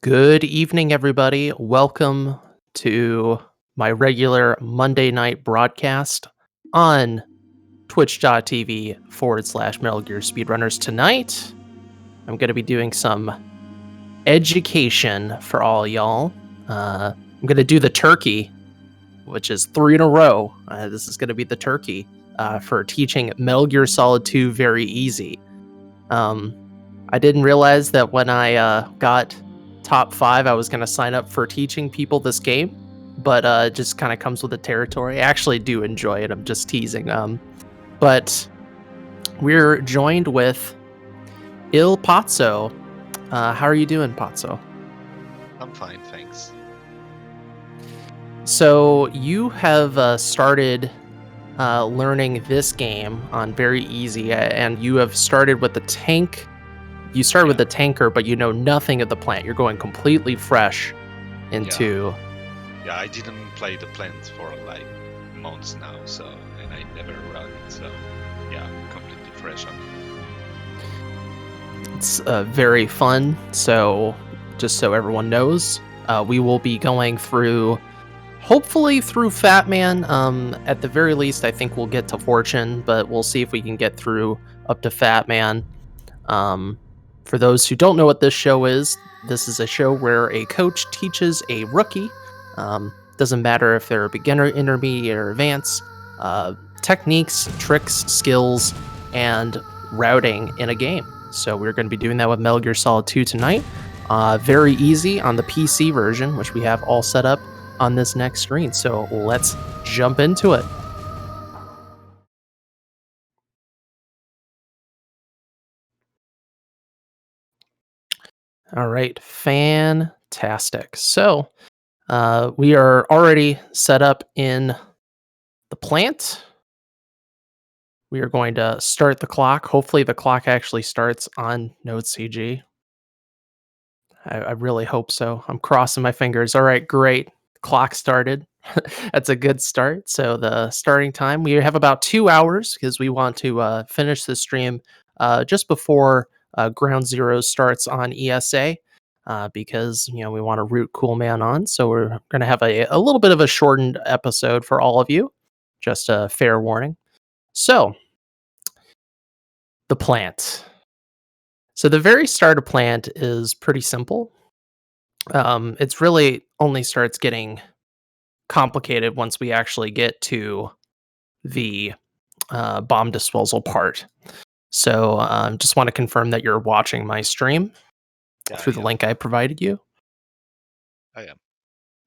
Good evening, everybody. Welcome to my regular Monday night broadcast on twitch.tv/ Metal Gear Speedrunners. Tonight, I'm going to be doing some education for all y'all. I'm going to do the turkey, which is 3 in a row. This is going to be the turkey for teaching Metal Gear Solid 2 very easy. I didn't realize that when I got top 5, I was going to sign up for teaching people this game, but it just kind of comes with the territory. I actually do enjoy it. I'm just teasing. But we're joined with Il Pazzo. How are you doing, Pazzo? I'm fine, thanks. So you have started learning this game on very easy, and you have started with the tank. You started with the tanker, but you know nothing of the plant. You're going completely fresh into... Yeah, I didn't play the plant for like months now, and I never run it, so yeah, completely fresh on it. It's very fun, so just so everyone knows, we will be going through, hopefully through Fat Man. At the very least, I think we'll get to Fortune, but we'll see if we can get through up to Fat Man. For those who don't know what this show is, this is a show where a coach teaches a rookie, doesn't matter if they're a beginner, intermediate, or advanced, techniques, tricks, skills, and routing in a game. So we're going to be doing that with Metal Gear Solid 2 tonight. Very easy on the PC version, which we have all set up on this next screen. So let's jump into it. All right, fantastic. So we are already set up in the plant. We are going to start the clock. Hopefully the clock actually starts on Node CG. I really hope so. I'm crossing my fingers. All right, great. Clock started. That's a good start. So the starting time, we have about 2 hours because we want to finish the stream just before Ground Zero starts on ESA. Because we want to root Cool Man on, so we're going to have a little bit of a shortened episode for all of you. Just a fair warning. So, the plant. So the very start of plant is pretty simple. It's really only starts getting complicated once we actually get to the bomb disposal part. So just want to confirm that you're watching my stream through the link I provided you. I am.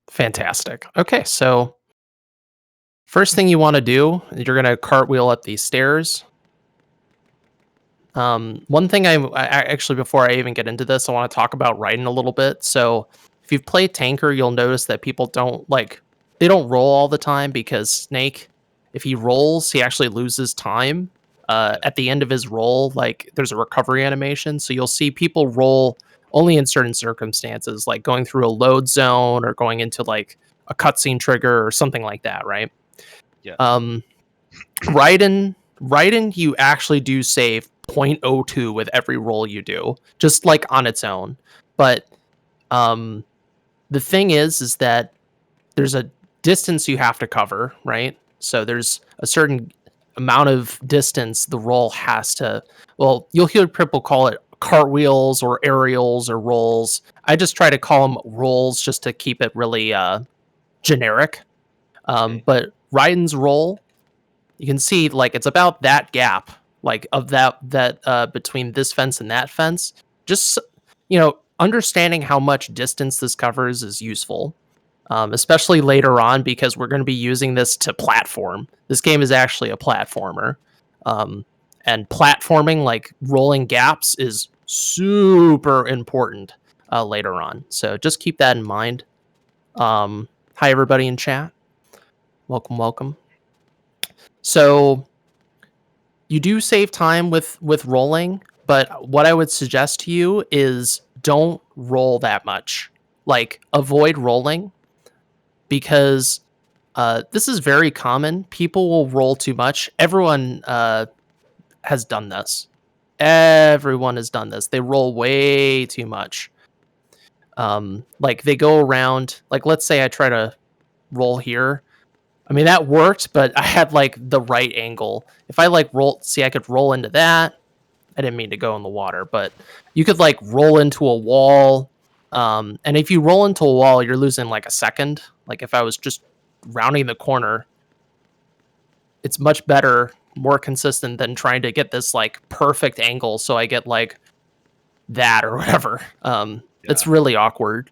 Fantastic. Okay, so first thing you want to do, you're going to cartwheel up these stairs. One thing I actually, before I even get into this, I want to talk about Raiden a little bit. So if you've played Tanker, you'll notice that people they don't roll all the time, because Snake, if he rolls, he actually loses time. At the end of his roll, like, there's a recovery animation. So you'll see people roll only in certain circumstances, like going through a load zone or going into like a cutscene trigger or something like that, right? Yeah. Raiden, you actually do save 0.02 with every roll you do, just like on its own. But the thing is that there's a distance you have to cover, right? So there's a certain amount of distance the roll has to, well, you'll hear people call it cartwheels or aerials or rolls. I just try to call them rolls just to keep it really generic. But Raiden's roll, you can see, like, it's about that gap, like, of that between this fence and that fence. Just, understanding how much distance this covers is useful, especially later on, because we're going to be using this to platform. This game is actually a platformer, and platforming, like rolling gaps, is super important later on. So just keep that in mind. Hi, everybody in chat. Welcome. So you do save time with rolling, but what I would suggest to you is don't roll that much. Like, avoid rolling, because this is very common. People will roll too much. Everyone has done this. Everyone has done this. They roll way too much. Like they go around. Like let's say I try to roll here. I mean that worked, but I had like the right angle. If I like roll, see, I could roll into that. I didn't mean to go in the water, but you could like roll into a wall. And if you roll into a wall, you're losing like a second. Like if I was just rounding the corner, it's much better, more consistent than trying to get this like perfect angle. So I get like that or whatever. It's Yeah. really awkward.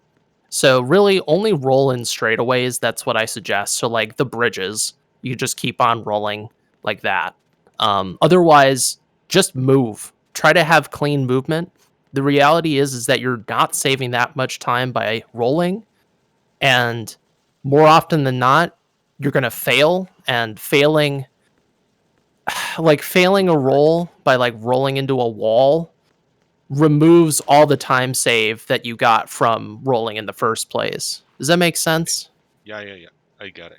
So really only roll in straightaways. That's what I suggest. So like the bridges, you just keep on rolling like that. Otherwise, just move. Try to have clean movement. The reality is that you're not saving that much time by rolling, and more often than not, you're gonna fail. And failing a roll by like rolling into a wall removes all the time save that you got from rolling in the first place. Does that make sense? Yeah. I got it.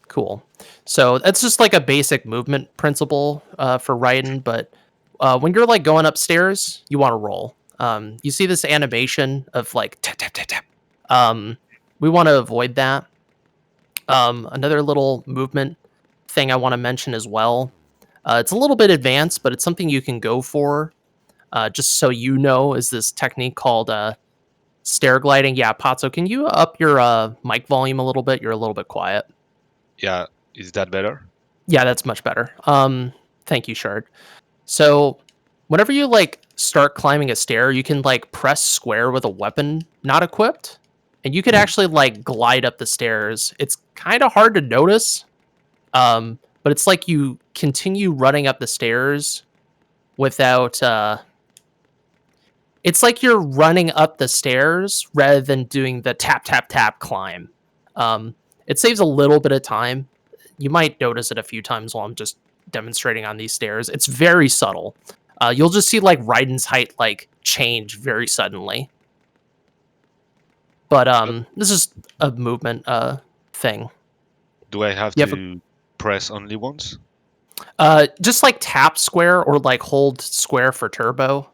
Cool. So that's just like a basic movement principle for Raiden. But when you're like going upstairs, you want to roll. You see this animation of like tap tap tap tap. We want to avoid that. Another little movement thing I want to mention as well. It's a little bit advanced, but it's something you can go for. Just so you know, is this technique called Stereogliding. Yeah, Patso, can you up your mic volume a little bit? You're a little bit quiet. Yeah. Is that better? Yeah, that's much better. Thank you, Shard. So, whenever you like start climbing a stair, you can like press square with a weapon not equipped, and you could actually like glide up the stairs. It's kind of hard to notice, but it's like you continue running up the stairs without it's like you're running up the stairs rather than doing the tap tap tap climb. It saves a little bit of time. You might notice it a few times while I'm just demonstrating on these stairs. It's very subtle. You'll just see like Raiden's height like change very suddenly. But this is a movement thing. Do I have You have to press only once? just like tap square or like hold square for turbo.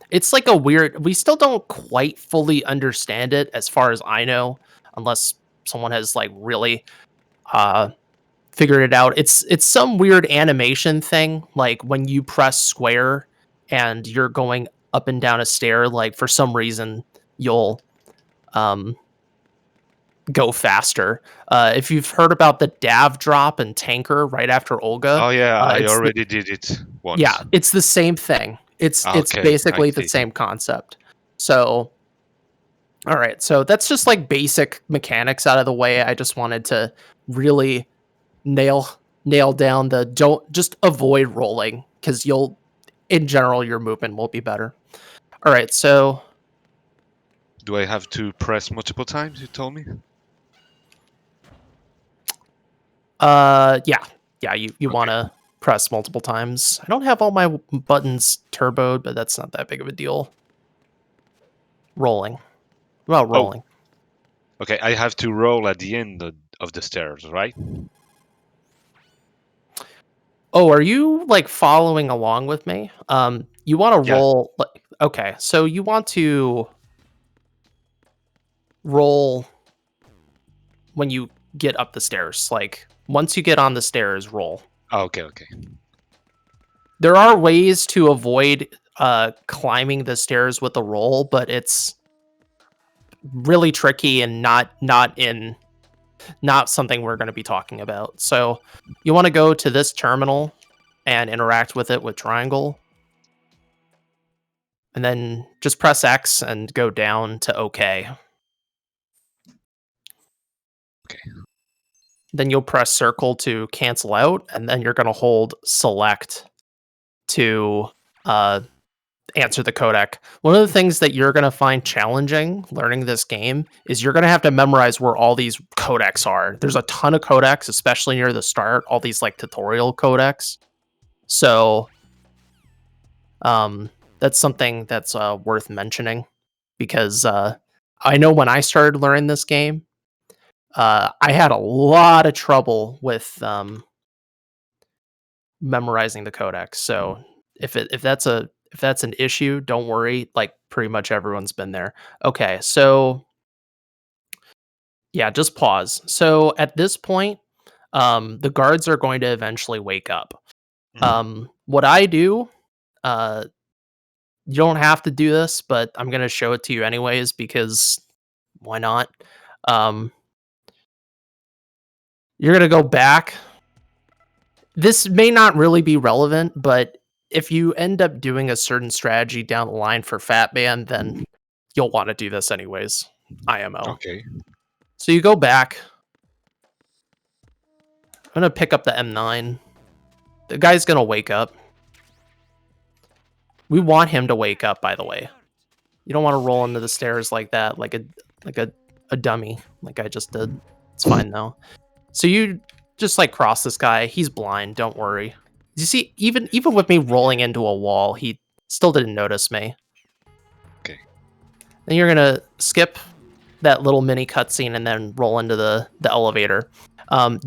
It's like a weird. We still don't quite fully understand it, as far as I know, unless someone has like really uh, figured it out. It's some weird animation thing, like when you press square and you're going up and down a stair. Like for some reason, you'll um, go faster. If you've heard about the Dav drop and Tanker right after Olga, Oh yeah, I it's already did it yeah, once. it's the same thing. It's Okay, I basically the see. same concept. So, all right. So that's just like basic mechanics out of the way. I just wanted to really nail nail down the don't just avoid rolling cuz you'll in general your movement will be better. All right. So, Do I have to press multiple times, you told me? yeah. Yeah, you want Okay. to press multiple times. I don't have all my buttons turboed, but that's not that big of a deal. Rolling. Well, Oh, rolling. okay, I have to roll at the end of the stairs, right? Oh, are you like following along with me? You want to Yeah. roll like okay, so you want to roll when you get up the stairs. Like once you get on the stairs, roll. Oh, okay. There are ways to avoid climbing the stairs with a roll, but it's really tricky and not something we're going to be talking about. So, you want to go to this terminal and interact with it with triangle. And then just press X and go down to OK. Okay. Then you'll press circle to cancel out, and then you're going to hold select to answer the codec. One of the things that you're going to find challenging learning this game is you're going to have to memorize where all these codecs are. There's a ton of codecs, especially near the start, all these like tutorial codecs. So that's something that's worth mentioning because I know when I started learning this game, I had a lot of trouble with memorizing the codex. So if that's If that's an issue, don't worry. Like, pretty much everyone's been there. Okay, so yeah, just pause. So at this point, the guards are going to eventually wake up. What I do, uh, you don't have to do this, but I'm gonna show it to you anyways because why not? Um, you're gonna go back. This may not really be relevant, but if you end up doing a certain strategy down the line for Fat Man, then you'll want to do this anyways. IMO. Okay. So you go back. I'm gonna pick up the M9. The guy's gonna wake up. We want him to wake up, by the way. You don't want to roll into the stairs like that, like a dummy, like I just did. It's fine though. So you just like cross this guy. He's blind. Don't worry. You see, even with me rolling into a wall, he still didn't notice me. Okay. Then you're gonna skip that little mini cutscene and then roll into the elevator.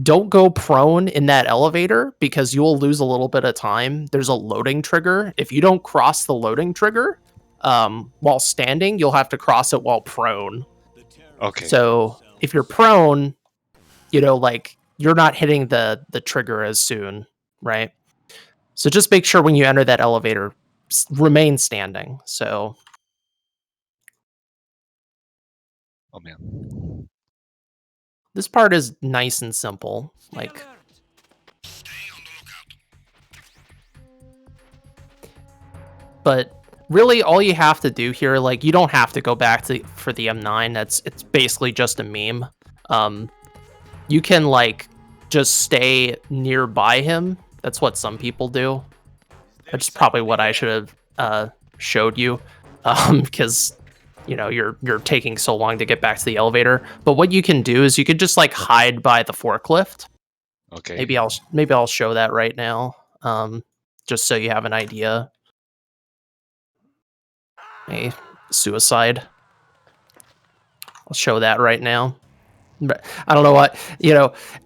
Don't go prone in that elevator because you will lose a little bit of time. There's a loading trigger. If you don't cross the loading trigger while standing, you'll have to cross it while prone. Okay. So if you're prone, like you're not hitting the trigger as soon, right? So just make sure when you enter that elevator, remain standing. So. Oh man. This part is nice and simple. Like, but really all you have to do here, like, you don't have to go back for the M9. It's basically just a meme. You can like just stay nearby him. That's what some people do. That's probably what I should have showed you, because you're taking so long to get back to the elevator. But what you can do is you could just like hide by the forklift. Okay. Maybe I'll show that right now, just so you have an idea. A suicide. I'll show that right now. But I don't know what,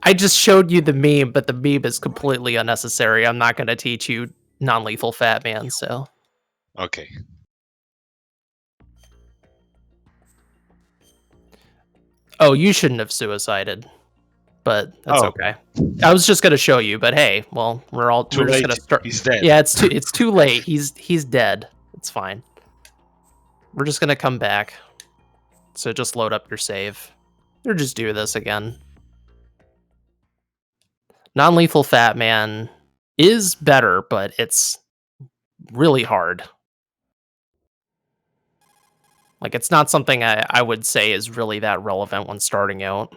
I just showed you the meme, but the meme is completely unnecessary. I'm not going to teach you non-lethal Fat Man, so. Okay. Oh, you shouldn't have suicided, but that's Oh. okay. I was just going to show you, but hey, well, we're just going to start. He's dead. Yeah, it's too late. He's dead. It's fine. We're just going to come back. So just load up your save. Or just do this again. Non-lethal Fat Man is better, but it's really hard. Like, it's not something I would say is really that relevant when starting out.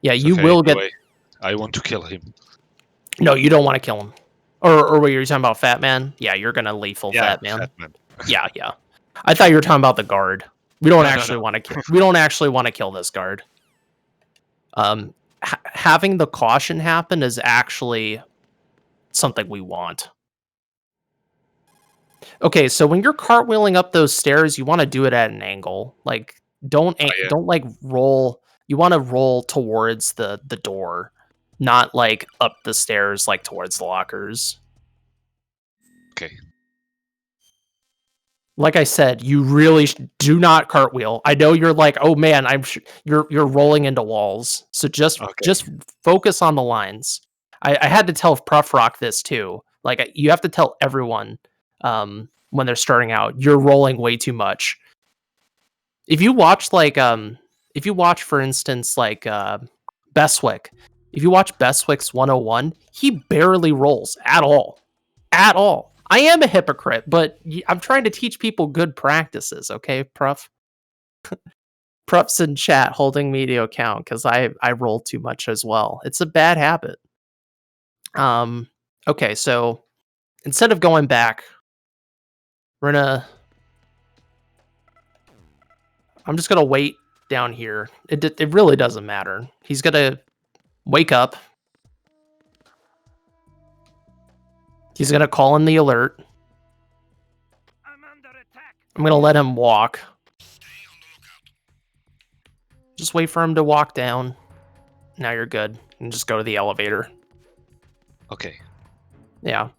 Yeah, you will get... I want to kill him. No, you don't want to kill him. Or were you talking about Fat Man? Yeah, you're gonna lethal Fat Man. Fat Man. Yeah. I thought you were talking about the guard. We don't actually want to kill. We don't actually want to kill this guard. Having the caution happen is actually something we want. Okay, so when you're cartwheeling up those stairs, you want to do it at an angle. Like, don't like roll. You want to roll towards the door, not like up the stairs, like towards the lockers. Okay. Like I said, you really do not cartwheel. I know you're like, oh man, you're rolling into walls. So just focus on the lines. I had to tell Prof this too. Like, you have to tell everyone when they're starting out, you're rolling way too much. If you watch for instance, like Bestwick, if you watch Bestwick's 101, he barely rolls at all. At all. I am a hypocrite, but I'm trying to teach people good practices, okay, Prof? Prof's in chat holding me to account because I roll too much as well. It's a bad habit. Okay, so instead of going back, I'm just gonna wait down here. It really doesn't matter. He's gonna wake up. He's gonna call in the alert. I'm gonna let him walk. Just wait for him to walk down. Now you're good. And just go to the elevator. Okay. Yeah.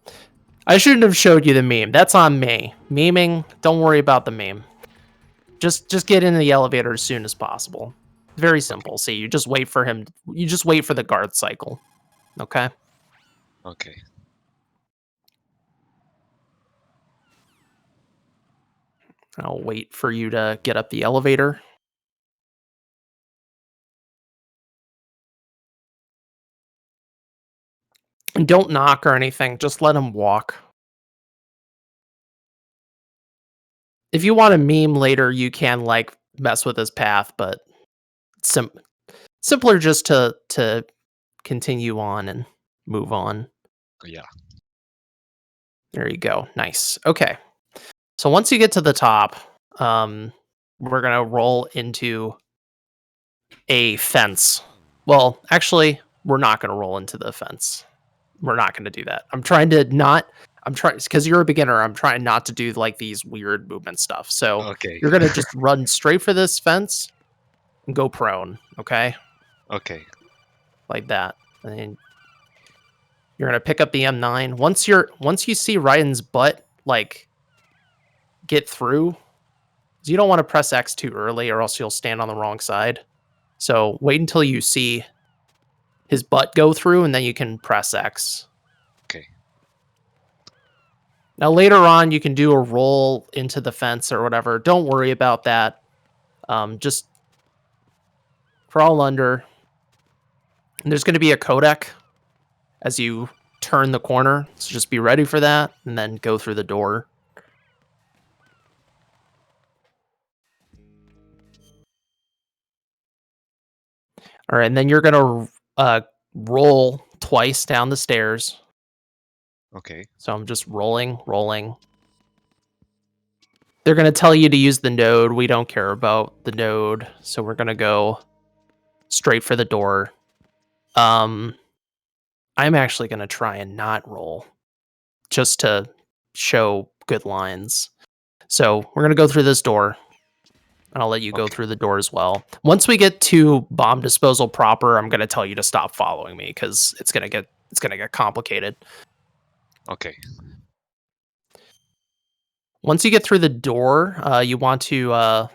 I shouldn't have showed you the meme. That's on me. Memeing, don't worry about the meme. Just get in the elevator as soon as possible. Very simple. See, you just wait for him. You just wait for the guard cycle. Okay? Okay. I'll wait for you to get up the elevator. And don't knock or anything. Just let him walk. If you want to meme later, you can like mess with his path, but it's simpler just to continue on and move on. Yeah. There you go. Nice. Okay. So once you get to the top, we're gonna roll into a fence. Well, actually, we're not gonna roll into the fence. We're not gonna do that. I'm trying because you're a beginner. I'm trying not to do like these weird movement stuff. So Okay. you're gonna just run straight for this fence and go prone. Okay, Okay. like that, and then you're gonna pick up the M9. Once you see Ryan's butt like get through, you don't want to press X too early, or else you'll stand on the wrong side. So wait until you see his butt go through, and then you can press X. Okay. Now later on, you can do a roll into the fence or whatever. Don't worry about that. Just crawl under. And there's going to be a codec as you turn the corner, so just be ready for that, and then go through the door. All right, and then you're going to roll twice down the stairs. Okay. So I'm just rolling. They're going to tell you to use the node. We don't care about the node, so we're going to go straight for the door. I'm actually going to try and not roll just to show good lines. So we're going to go through this door, and I'll let you go through the door as well. Once we get to bomb disposal proper, I'm going to tell you to stop following me because it's going to get complicated. Okay. Once you get through the door, you want to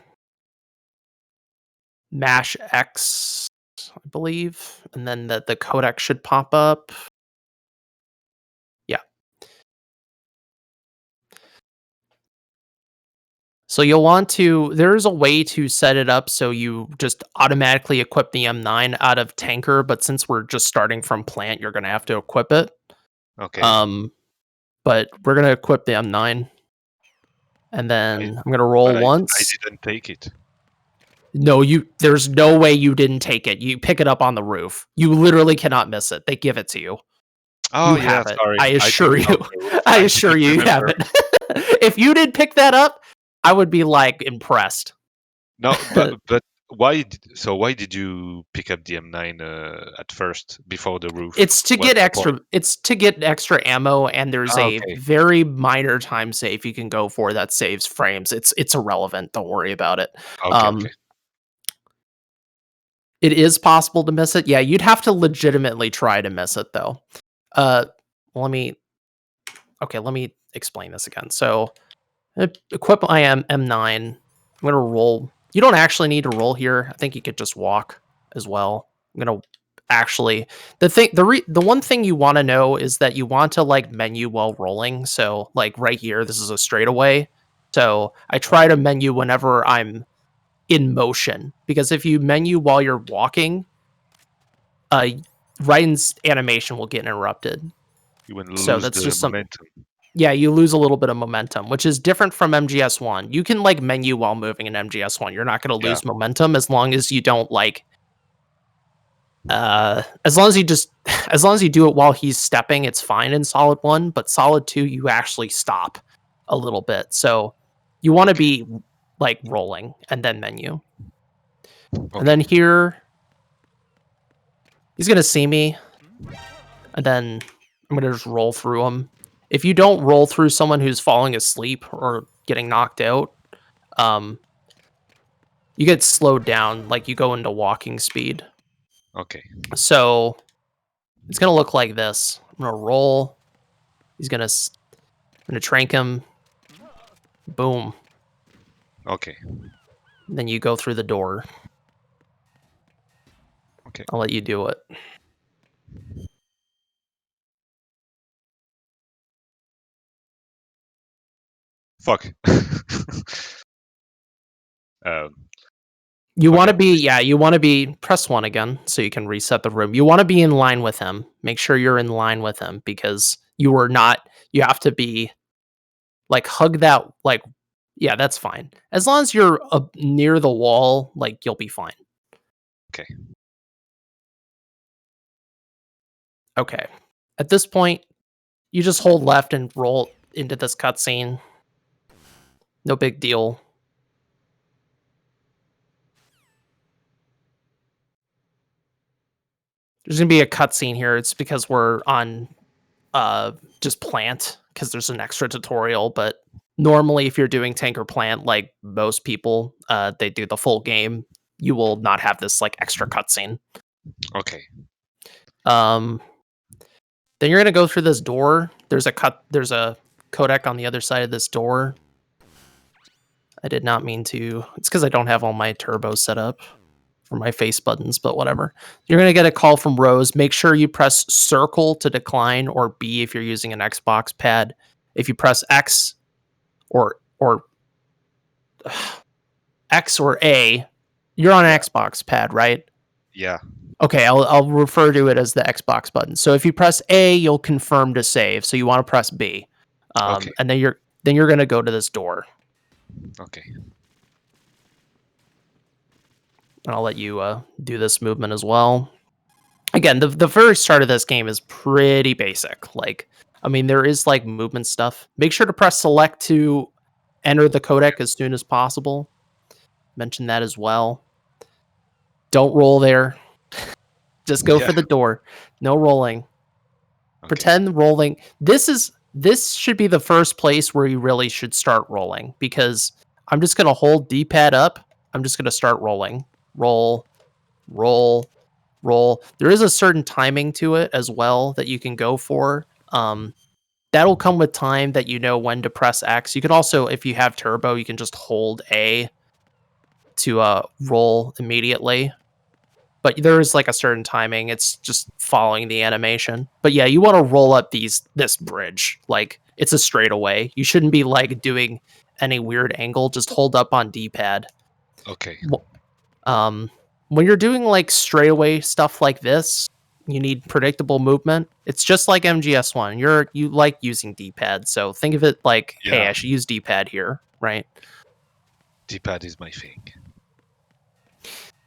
mash X, I believe, and then the codec should pop up. Yeah. So you'll want to, there's a way to set it up so you just automatically equip the M9 out of tanker, but since we're just starting from plant, you're going to have to equip it. Okay. But we're going to equip the M9. And then I'm going to roll once. I didn't take it. No, there's no way you didn't take it. You pick it up on the roof. You literally cannot miss it. They give it to you. Oh, You have yeah, it. sorry. I assure you. I I assure you, you have it. If you did pick that up, I would be like impressed. No, but why did you pick up the M9 at first before the roof? It's to What's get the extra. point? It's to get extra ammo, and there's a Okay. very minor time save you can go for that saves frames. It's irrelevant. Don't worry about it. Okay. It is possible to miss it. Yeah, you'd have to legitimately try to miss it though. Let me explain this again. So, equip my M9. I'm gonna roll. You don't actually need to roll here. I think you could just walk as well. I'm gonna actually the one thing you want to know is that you want to like menu while rolling. So like right here, this is a straightaway. So I try to menu whenever I'm in motion, because if you menu while you're walking, Ryan's animation will get interrupted. You will So lose that's the just momentum. Yeah, you lose a little bit of momentum, which is different from MGS1. You can like menu while moving in MGS1. You're not going to lose momentum as long as you don't like as long as you do it while he's stepping, it's fine in Solid 1, but Solid 2 you actually stop a little bit. So you want to be like rolling and then menu. And then here he's going to see me, and then I'm going to just roll through him. If you don't roll through someone who's falling asleep or getting knocked out, you get slowed down, like you go into walking speed. Okay. So it's going to look like this. I'm going to roll. He's going to I'm gonna trank him. Boom. Okay. Then you go through the door. Okay. I'll let you do it. Fuck. um, You want to okay. you want to be, press 1 again so you can reset the room. You want to be in line with him. Make sure you're in line with him because you have to be like hug that, like, yeah, that's fine. As long as you're near the wall, like you'll be fine. Okay. Okay. At this point, you just hold left and roll into this cutscene. No big deal. There's gonna be a cutscene here. It's because we're on just plant because there's an extra tutorial. But normally, if you're doing tank or plant, like most people, they do the full game. You will not have this like extra cutscene. Okay. Then you're gonna go through this door. There's a codec on the other side of this door. I did not mean to. It's because I don't have all my turbos set up for my face buttons, but whatever. You're going to get a call from Rose. Make sure you press circle to decline or B if you're using an Xbox pad. If you press X or X or A, you're on an Xbox pad, right? Yeah. Okay, I'll refer to it as the Xbox button. So if you press A, you'll confirm to save. So you want to press B. Okay. And then you're going to go to this door. Okay. And I'll let you do this movement as well. Again, the very start of this game is pretty basic. Like, I mean, there is like movement stuff. Make sure to press select to enter the codec as soon as possible. Mention that as well. Don't roll there. Just go for the door. No rolling. Okay. Pretend rolling. This should be the first place where you really should start rolling because I'm just going to hold D-pad up. I'm just going to start rolling. Roll. There is a certain timing to it as well that you can go for. That'll come with time that you know when to press X. You can also, if you have turbo, you can just hold A to roll immediately. But there is like a certain timing. It's just following the animation. But yeah, you want to roll up this bridge. Like it's a straightaway. You shouldn't be like doing any weird angle. Just hold up on D-pad. Okay. When you're doing like straightaway stuff like this, you need predictable movement. It's just like MGS1. You like using D-pad, so think of it like, hey, I should use D-pad here, right? D-pad is my thing.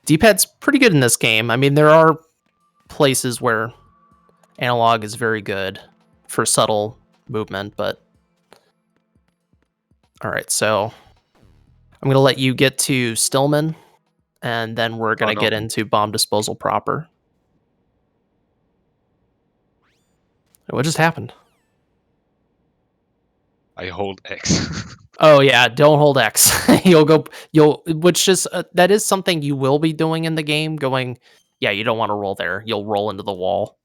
D-pad's pretty good in this game. I mean, there are places where analog is very good for subtle movement, but all right, so I'm going to let you get to Stillman, and then we're going to get into bomb disposal proper. What just happened? I hold X. Oh yeah, don't hold X. Which is that is something you will be doing in the game. Yeah, you don't want to roll there. You'll roll into the wall.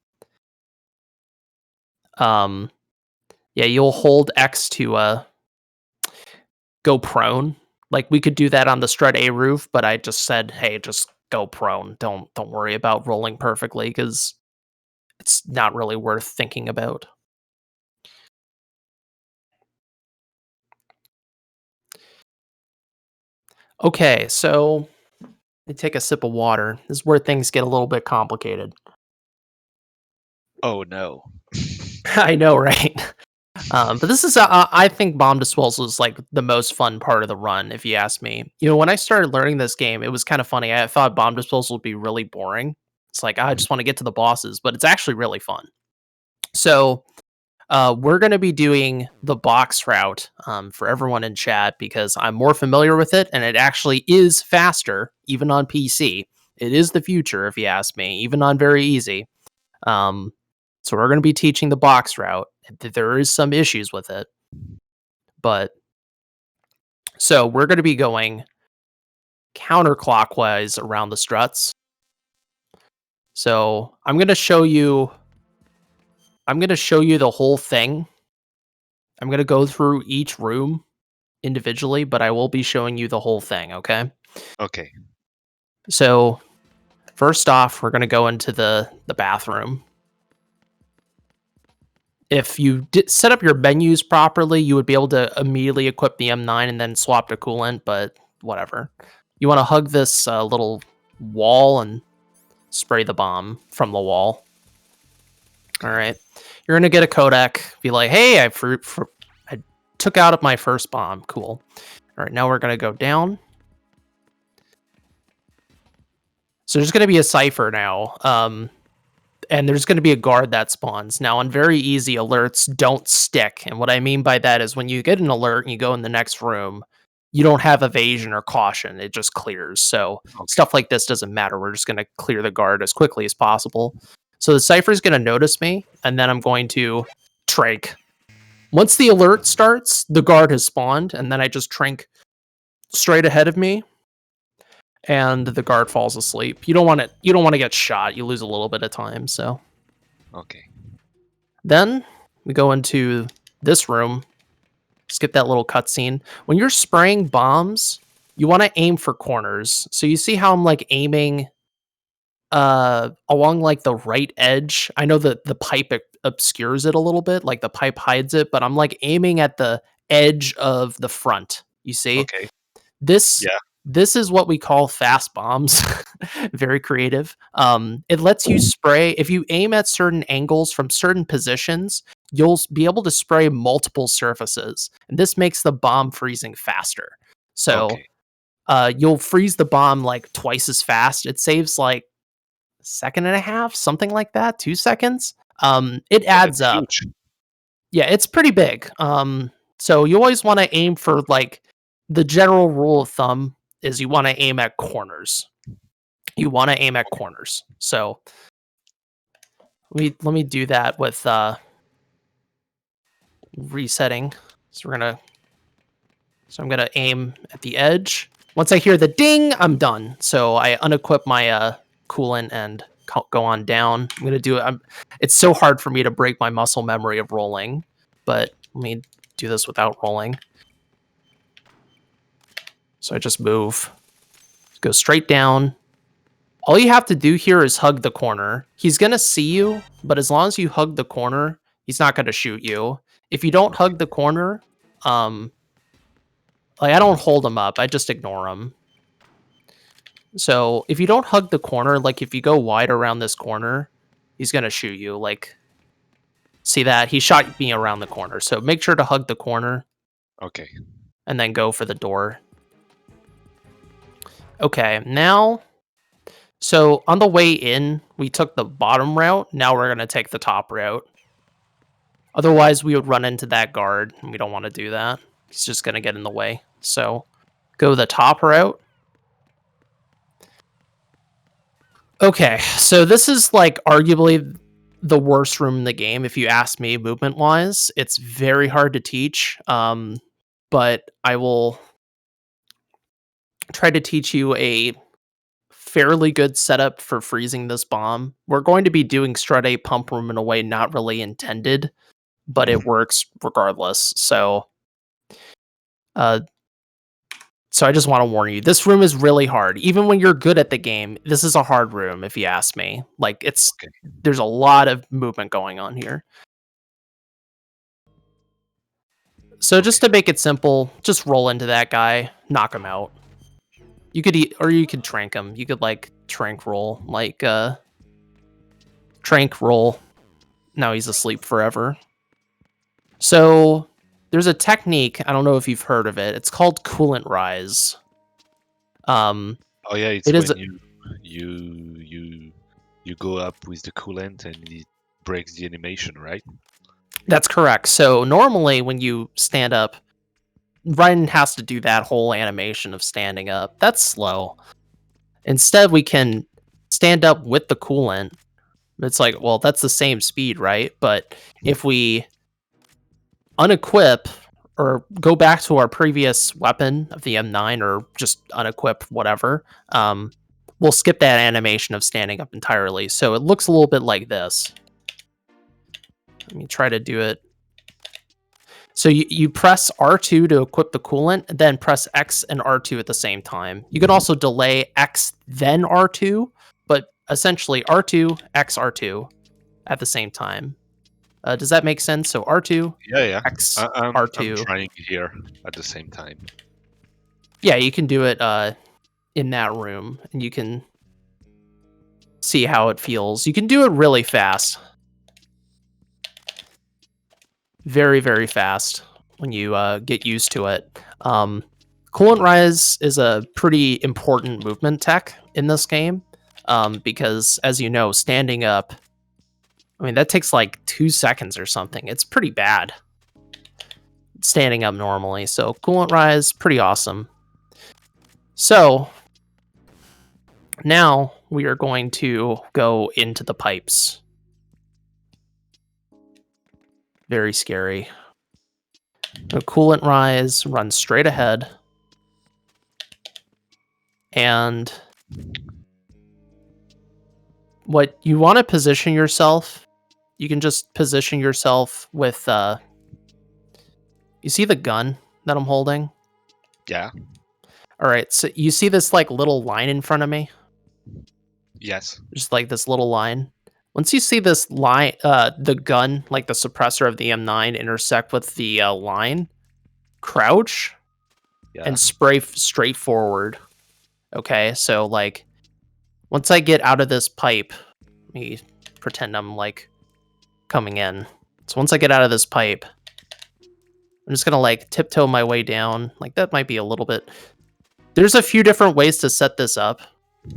Yeah, you'll hold X to go prone. Like we could do that on the strut A roof, but I just said, hey, just go prone. Don't worry about rolling perfectly because it's not really worth thinking about. Okay, so let me take a sip of water. This is where things get a little bit complicated. Oh no. I know, right? But this is, I think bomb disposal is like the most fun part of the run, if you ask me. You know, when I started learning this game, it was kind of funny. I thought bomb disposal would be really boring. It's like, I just want to get to the bosses, but it's actually really fun. So we're going to be doing the box route for everyone in chat because I'm more familiar with it, and it actually is faster, even on PC. It is the future, if you ask me, even on very easy. So we're going to be teaching the box route. There is some issues with it, but so we're going to be going counterclockwise around the struts. So I'm going to show you the whole thing I'm going to go through each room individually, but I will be showing you the whole thing, okay? Okay. So, first off, we're going to go into the bathroom. If you set up your menus properly, you would be able to immediately equip the M9 and then swap to coolant, but whatever. You want to hug this little wall and spray the bomb from the wall. All right. You're going to get a codec. Be like, hey, I took out my first bomb. Cool. All right, now we're going to go down. So there's going to be a cipher now. And there's going to be a guard that spawns. Now, on very easy alerts, don't stick. And what I mean by that is when you get an alert and you go in the next room, you don't have evasion or caution. It just clears. So stuff like this doesn't matter. We're just going to clear the guard as quickly as possible. So the cipher is going to notice me, and then I'm going to trank. Once the alert starts, the guard has spawned, and then I just trank straight ahead of me, and the guard falls asleep. You don't want to get shot. You lose a little bit of time. So Okay. then we go into this room. Skip that little cutscene. When you're spraying bombs, you want to aim for corners. So you see how I'm like aiming along like the right edge. I know that the pipe obscures it a little bit, like the pipe hides it, but I'm like aiming at the edge of the front. You see? Okay. This Yeah. This is what we call fast bombs. Very creative. It lets you spray if you aim at certain angles from certain positions, you'll be able to spray multiple surfaces. And this makes the bomb freezing faster. So you'll freeze the bomb like twice as fast. It saves like second and a half, something like that, 2 seconds. It adds up. Huge. Yeah, it's pretty big. So you always want to aim for like the general rule of thumb is you want to aim at corners. You want to aim at corners. So let me do that with resetting. So I'm gonna aim at the edge. Once I hear the ding, I'm done. So I unequip my coolant and go on down. I'm gonna do it. It's so hard for me to break my muscle memory of rolling, but let me do this without rolling. So I just move, go straight down. All you have to do here is hug the corner. He's gonna see you, but as long as you hug the corner, he's not gonna shoot you. If you don't hug the corner, like I don't hold him up, I just ignore him. So if you don't hug the corner, like if you go wide around this corner, he's gonna shoot you. Like, see that? He shot me around the corner. So make sure to hug the corner. Okay. And then go for the door. Okay, now, so on the way in, we took the bottom route. Now we're gonna take the top route. Otherwise, we would run into that guard, and we don't want to do that. He's just gonna get in the way. So go the top route. Okay, so this is like arguably the worst room in the game, if you ask me, movement-wise. It's very hard to teach, but I will try to teach you a fairly good setup for freezing this bomb. We're going to be doing strut A pump room in a way not really intended, but it works regardless. So I just want to warn you, this room is really hard. Even when you're good at the game, this is a hard room, if you ask me. Like, there's a lot of movement going on here. So just to make it simple, just roll into that guy, knock him out. You could or you could trank him. You could, like, trank roll. Like, trank roll. Now he's asleep forever. So there's a technique, I don't know if you've heard of it. It's called coolant rise. Oh yeah, it's when you go up with the coolant and it breaks the animation, right? That's correct. So normally when you stand up, Ryan has to do that whole animation of standing up. That's slow. Instead, we can stand up with the coolant. It's like, well, that's the same speed, right? But if we unequip or go back to our previous weapon of the M9 or just unequip whatever, we'll skip that animation of standing up entirely. So it looks a little bit like this. Let me try to do it. So you press R2 to equip the coolant, then press X and R2 at the same time. You can also delay X then R2, but essentially R2, X, R2 at the same time. Does that make sense? So R2, Yeah. X, I'm R2. trying here at the same time. Yeah, you can do it in that room, and you can see how it feels. You can do it really fast. Very, very fast when you get used to it. Coolant Rise is a pretty important movement tech in this game because, as you know, standing up, I mean, that takes like 2 seconds or something. It's pretty bad standing up normally. So Coolant Rise, pretty awesome. So now we are going to go into the pipes. Very scary. The Coolant Rise runs straight ahead. And what you want to position yourself, you can just position yourself with, you see the gun that I'm holding? Yeah. All right, so you see this like little line in front of me? Yes. Just like this little line. Once you see this line, the gun, like the suppressor of the M9 intersect with the line, crouch Yeah. and spray straight forward. Okay, so like once I get out of this pipe, let me pretend I'm like coming in. So once I get out of this pipe, I'm just gonna like tiptoe my way down. Like that might be a little bit. There's a few different ways to set this up.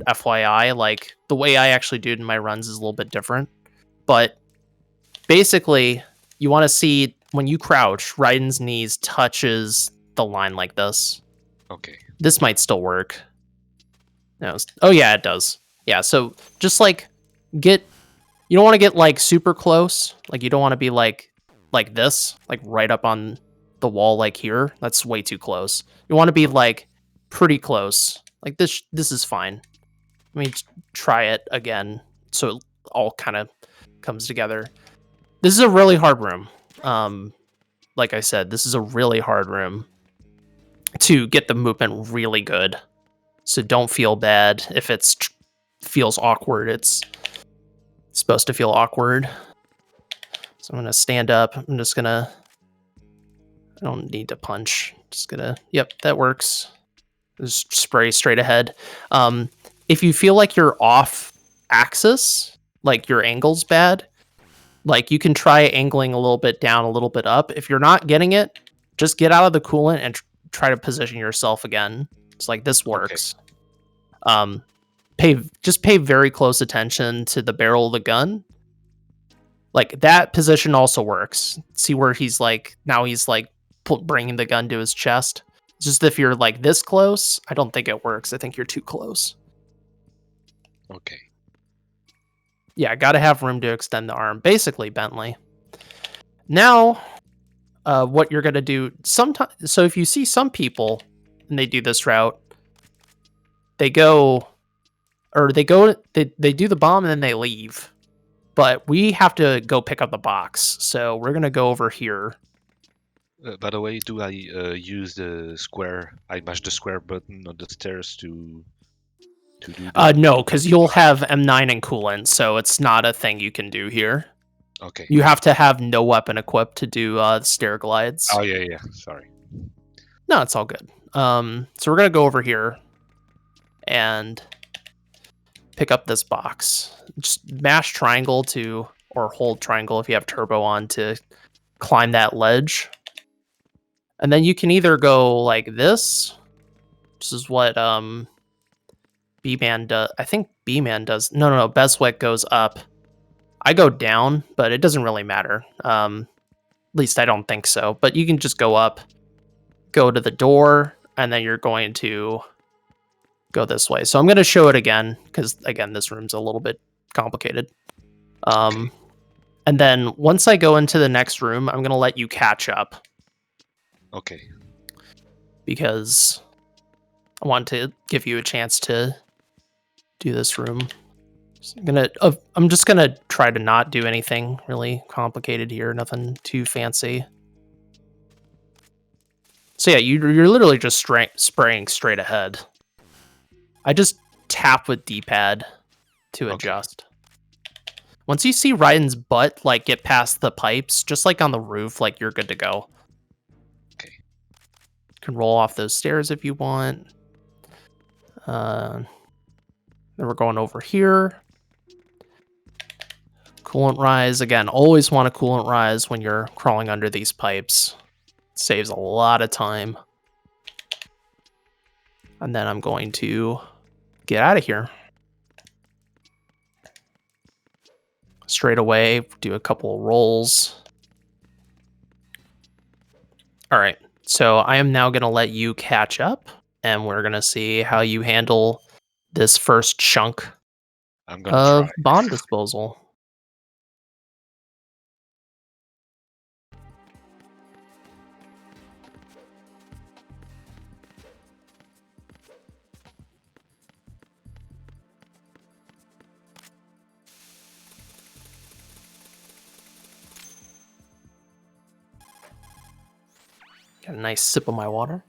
FYI, like the way I actually do it in my runs is a little bit different. But basically, you want to see when you crouch, Raiden's knees touches the line like this. Okay. This might still work. No. Oh yeah, it does. Yeah, so just like you don't want to get like super close. Like you don't want to be like this, like right up on the wall like here. That's way too close. You want to be like pretty close. Like this is fine. Let me try it again so it all kind of comes together. This is a really hard room. Like I said, this is a really hard room to get the movement really good. So don't feel bad if it feels awkward. It's supposed to feel awkward. So I'm going to stand up. I don't need to punch. Just gonna, yep, that works. Just spray straight ahead. If you feel like you're off axis, like your angle's bad, like you can try angling a little bit down, a little bit up. If you're not getting it, just get out of the coolant and try to position yourself again. It's like this works. Okay. Pay very close attention to the barrel of the gun. Like that position also works. See where he's like, now he's like bringing the gun to his chest. It's just if you're like this close, I don't think it works. I think you're too close. Okay. Yeah, gotta have room to extend the arm. Basically, Bentley. Now, what you're gonna do sometimes. So if you see some people and they do this route, they do the bomb and then they leave. But we have to go pick up the box. So we're gonna go over here. By the way, do I use the square? I mash the square button on the stairs to do that? No, because you'll have M9 and coolant, so it's not a thing you can do here. Okay. You have to have no weapon equipped to do Stereoglides. Oh yeah. Sorry. No, it's all good. So we're gonna go over here and pick up this box. Just mash triangle or hold triangle if you have turbo on to climb that ledge. And then you can either go like this. This is what B-Man does. I think B-Man does. No. Beswick goes up. I go down, but it doesn't really matter. At least I don't think so. But you can just go up, go to the door, and then you're going to go this way. So I'm going to show it again, because, again, this room's a little bit complicated. Okay. And then once I go into the next room, I'm going to let you catch up. Okay. Because I want to give you a chance to do this room. So I'm just gonna try to not do anything really complicated here. Nothing too fancy. So yeah, you're literally just spraying straight ahead. I just tap with D-pad to adjust. Once you see Raiden's butt like get past the pipes, just like on the roof, like you're good to go. Okay. You can roll off those stairs if you want. Then we're going over here. Coolant rise again. Always want a coolant rise when you're crawling under these pipes. Saves a lot of time. And then I'm going to get out of here. Straight away, do a couple of rolls. All right, so I am now going to let you catch up, and we're going to see how you handle this first chunk of bond disposal. Got a nice sip of my water.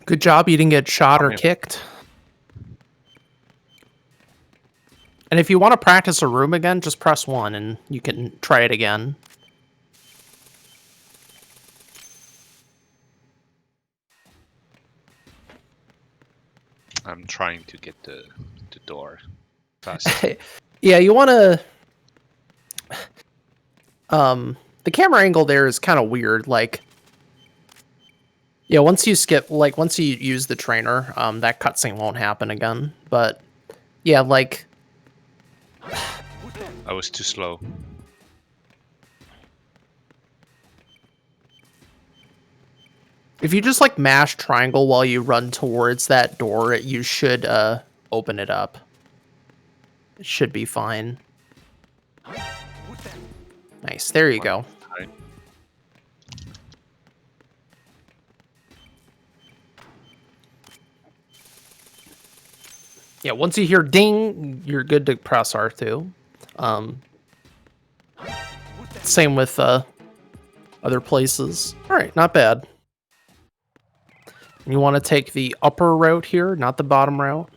Good job, you didn't get shot or kicked. And if you want to practice a room again, just press 1 and you can try it again. I'm trying to get the door fast. Yeah, you want to... the camera angle there is kind of weird, like... Yeah, once you use the trainer, that cutscene won't happen again. But, yeah, like... I was too slow. If you just, like, mash triangle while you run towards that door, you should, open it up. It should be fine. Nice, there you go. Yeah, once you hear ding, you're good to press R2. Same with other places. All right, not bad. You want to take the upper route here, not the bottom route.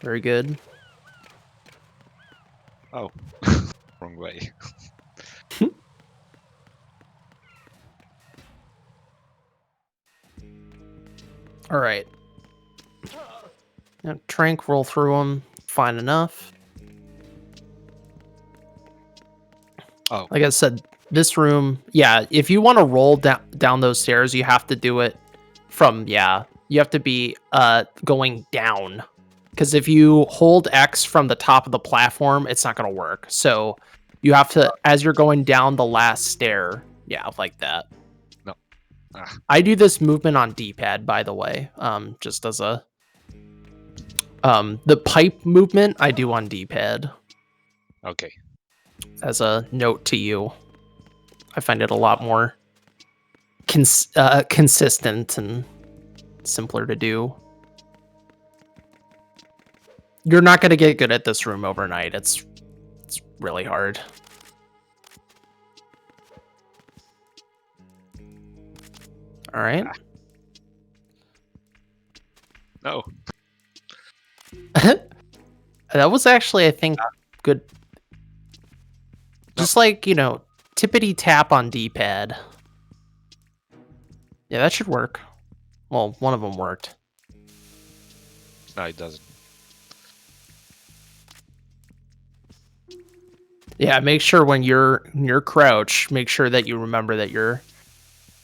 Very good. Oh, wrong way. All right. Now, Trank, roll through them. Fine enough. Oh. Like I said, this room, yeah, if you want to roll down those stairs, you have to do it from, you have to be going down. Because if you hold X from the top of the platform, it's not going to work. So you have to, as you're going down the last stair, like that. No. I do this movement on D-pad, by the way, just as a... the pipe movement I do on D-pad. Okay. As a note to you. I find it a lot more consistent and simpler to do. You're not going to get good at this room overnight. It's really hard. All right. No. That was actually, I think, good. Just like, tippity tap on D-pad. Yeah, that should work. Well, one of them worked. No, it doesn't. Yeah, make sure when you're crouch, make sure that you remember that you're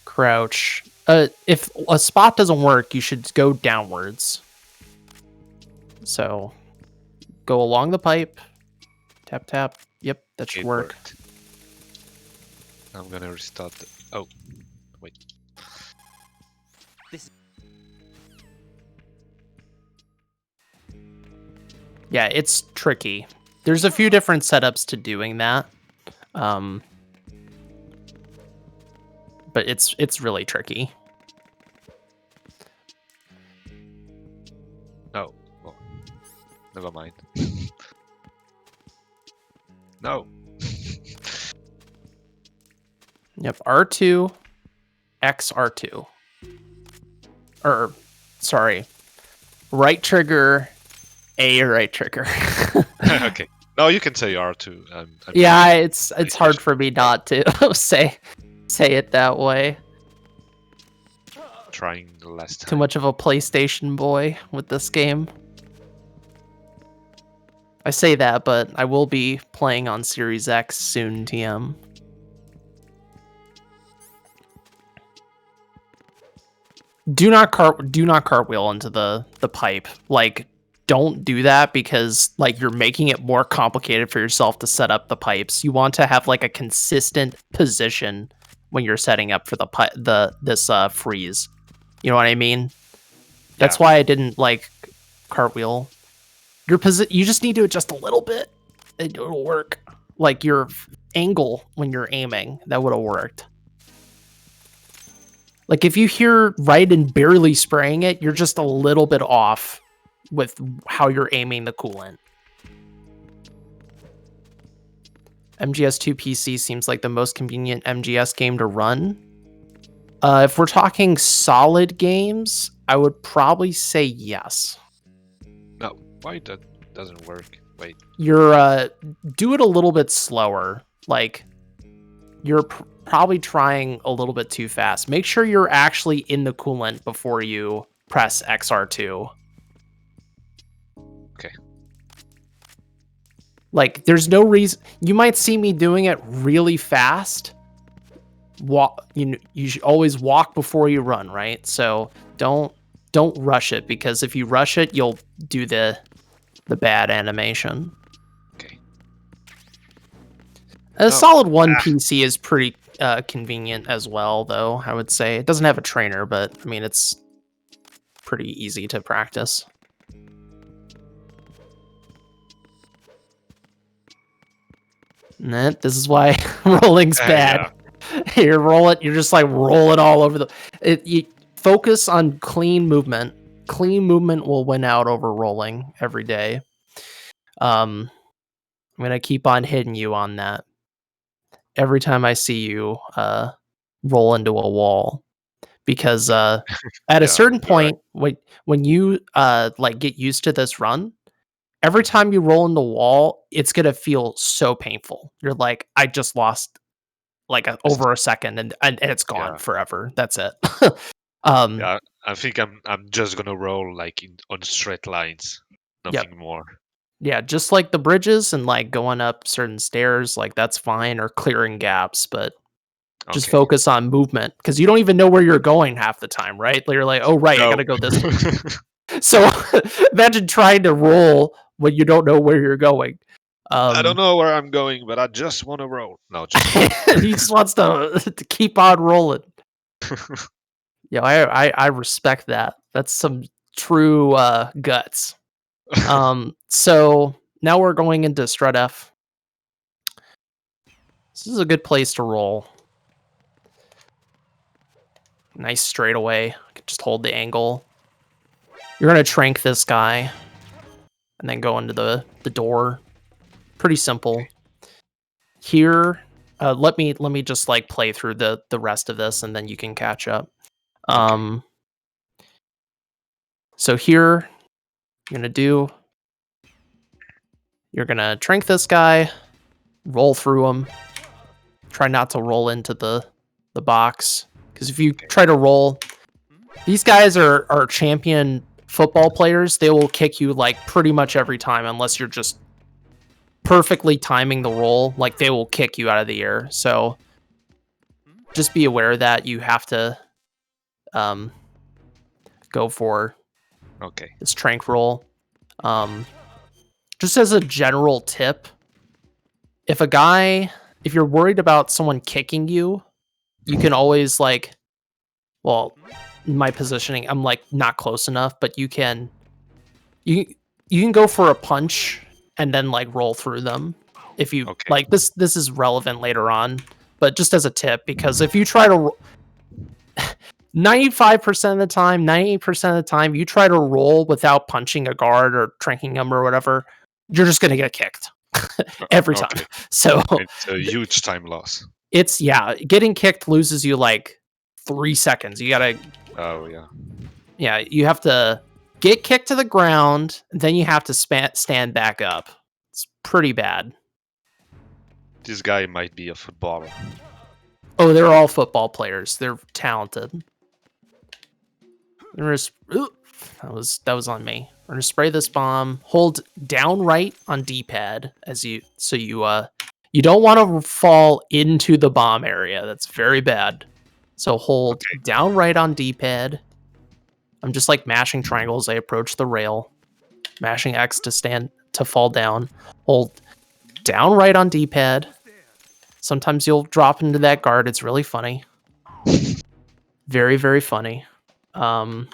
crouch. If a spot doesn't work, you should go downwards. So, go along the pipe. Tap, tap. Yep, that should work. Worked. I'm gonna restart the... Oh, wait. Yeah, it's tricky. There's a few different setups to doing that. But it's really tricky. No. Oh, never mind. No. Yep, R2, X R2. Or, sorry, right trigger, A right trigger. Okay. No, you can say R2. Yeah, it's hard for me not to say it that way. Trying the last time. Too much of a PlayStation boy with this game. I say that, but I will be playing on Series X soon, TM. Do not cartwheel into the pipe. Like, don't do that because like you're making it more complicated for yourself to set up the pipes. You want to have like a consistent position when you're setting up for this freeze. You know what I mean? That's why I didn't like cartwheel. You just need to adjust a little bit. It'll work. Like your angle when you're aiming, that would have worked. Like if you hear Raiden barely spraying it, you're just a little bit off with how you're aiming the coolant. MGS2 PC seems like the most convenient MGS game to run. If we're talking solid games, I would probably say yes. No, why that doesn't work? Wait. You're do it a little bit slower. Like you're probably trying a little bit too fast. Make sure you're actually in the coolant before you press XR2. Okay. Like there's no reason you might see me doing it really fast. You should always walk before you run, right? So don't rush it because if you rush it, you'll do the bad animation. Okay. A solid 1 PC is pretty convenient as well, though, I would say. It doesn't have a trainer, but I mean, it's pretty easy to practice. And this is why rolling's bad. Yeah. You're just like rolling all over you focus on clean movement. Clean movement will win out over rolling every day. I'm gonna keep on hitting you on that. Every time I see you roll into a wall, because at a certain point, when you like get used to this run, every time you roll in the wall, it's gonna feel so painful. You're like, I just lost like over a second, and it's gone forever. That's it. Yeah, I think I'm just gonna roll like on straight lines, nothing more. Yeah, just like the bridges and like going up certain stairs, like that's fine, or clearing gaps, but just focus on movement because you don't even know where you're going half the time, right? You're like, oh, right, I gotta go this way. So imagine trying to roll when you don't know where you're going. I don't know where I'm going, but I just want to roll. No, he just wants to keep on rolling. Yeah, I respect that. That's some true guts. So now we're going into Strut F. This is a good place to roll. Nice straightaway. Just hold the angle. You're gonna trank this guy, and then go into the door. Pretty simple. Here, let me just like play through the rest of this, and then you can catch up. So here, you're gonna trank this guy, roll through him. Try not to roll into the box, because if you try to roll, these guys are champion football players. They will kick you like pretty much every time unless you're just perfectly timing the roll. Like they will kick you out of the air. So just be aware that you have to go for this trank roll. Just as a general tip, if you're worried about someone kicking you, you can always like, well, my positioning, I'm like not close enough, but you can go for a punch and then like roll through them If you Okay. like this is relevant later on, but just as a tip, because if you try to 95% of the time, 98% of the time, you try to roll without punching a guard or tranking them or whatever, you're just gonna get kicked every time. Okay. So It's a huge time loss. it's getting kicked loses you like 3 seconds. You gotta Oh yeah. you have to get kicked to the ground, then you have to stand back up. It's pretty bad. This guy might be a footballer. Oh, they're all football players. They're talented. That was on me. We're gonna spray this bomb. Hold down right on D-pad you don't want to fall into the bomb area. That's very bad. So hold down right on D-pad. I'm just like mashing triangle as I approach the rail. Mashing X to fall down. Hold down right on D-pad. Sometimes you'll drop into that guard. It's really funny. Very, very funny. And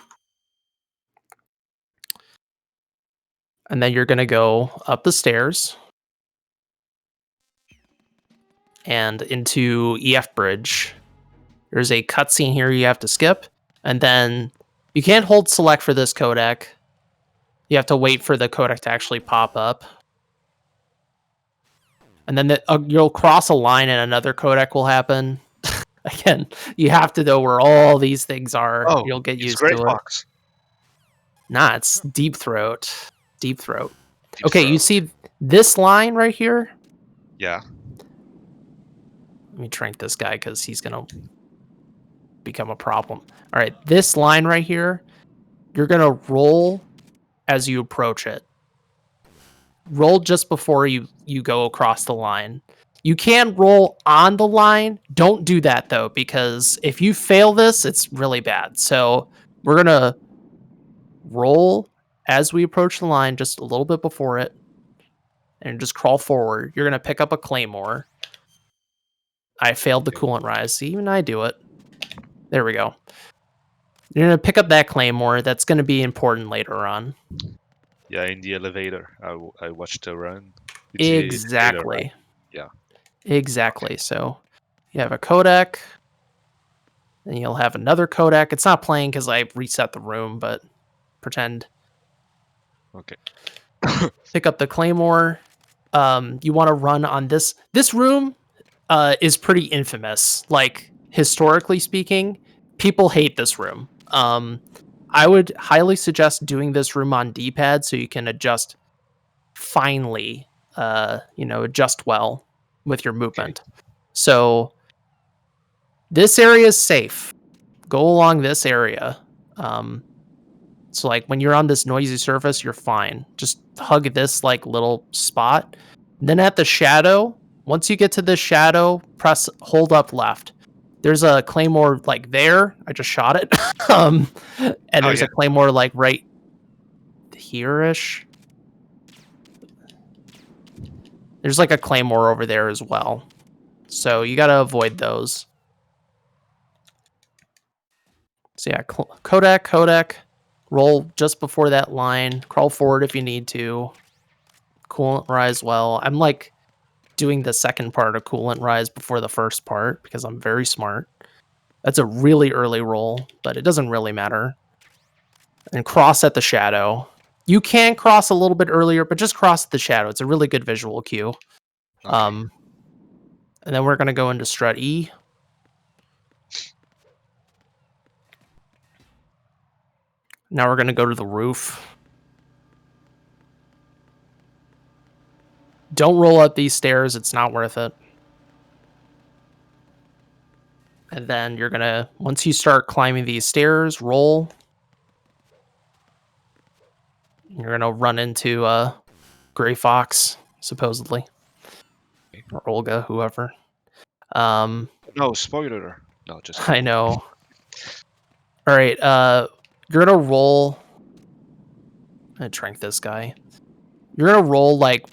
then you're going to go up the stairs and into EF Bridge. There's a cutscene here you have to skip. And then you can't hold select for this codec. You have to wait for the codec to actually pop up. And then you'll cross a line and another codec will happen. Again, you have to know where all these things are. Oh, You'll get used Great to Fox. it. Nah, it's Deep Throat. Deep Throat. Deep Okay, Throat. you see this line right here? Yeah. Let me trank this guy because he's going to become a problem. All right, this line right here, you're going to roll as you approach it. Roll just before you go across the line. You can roll on the line. Don't do that, though, because if you fail this, it's really bad. So we're going to roll as we approach the line, just a little bit before it, and just crawl forward. You're going to pick up a claymore. I failed the coolant rise. See, even I do it. There we go. You're going to pick up that claymore. That's going to be important later on. Yeah, in the elevator. I watched the run. It's exactly. Elevator, right? Yeah. Exactly. Okay. So you have a codec. Then you'll have another codec. It's not playing because I reset the room, but pretend. Okay. Pick up the claymore. You want to run on this. This room is pretty infamous. Like, historically speaking, people hate this room. I would highly suggest doing this room on D-pad so you can adjust finely, adjust well with your movement. Okay. So this area is safe. Go along this area. So like when you're on this noisy surface, you're fine. Just hug this like little spot. Then at the shadow, once you get to this shadow, hold up left. There's a claymore like there. I just shot it. And there's a claymore like right here-ish. There's like a claymore over there as well. So you got to avoid those. So yeah, codec, roll just before that line, crawl forward if you need to. Coolant rise well. I'm like doing the second part of coolant rise before the first part because I'm very smart. That's a really early roll, but it doesn't really matter. And cross at the shadow. You can cross a little bit earlier, but just cross at the shadow. It's a really good visual cue. Okay. And then we're going to go into strut E. Now we're going to go to the roof. Don't roll up these stairs. It's not worth it. And then you're going to, once you start climbing these stairs, roll. You're going to run into Gray Fox, supposedly. Or Olga, whoever. No, spoiler. No, just... I know. All right, you're going to roll. I'm going to trank this guy. You're going to roll, like,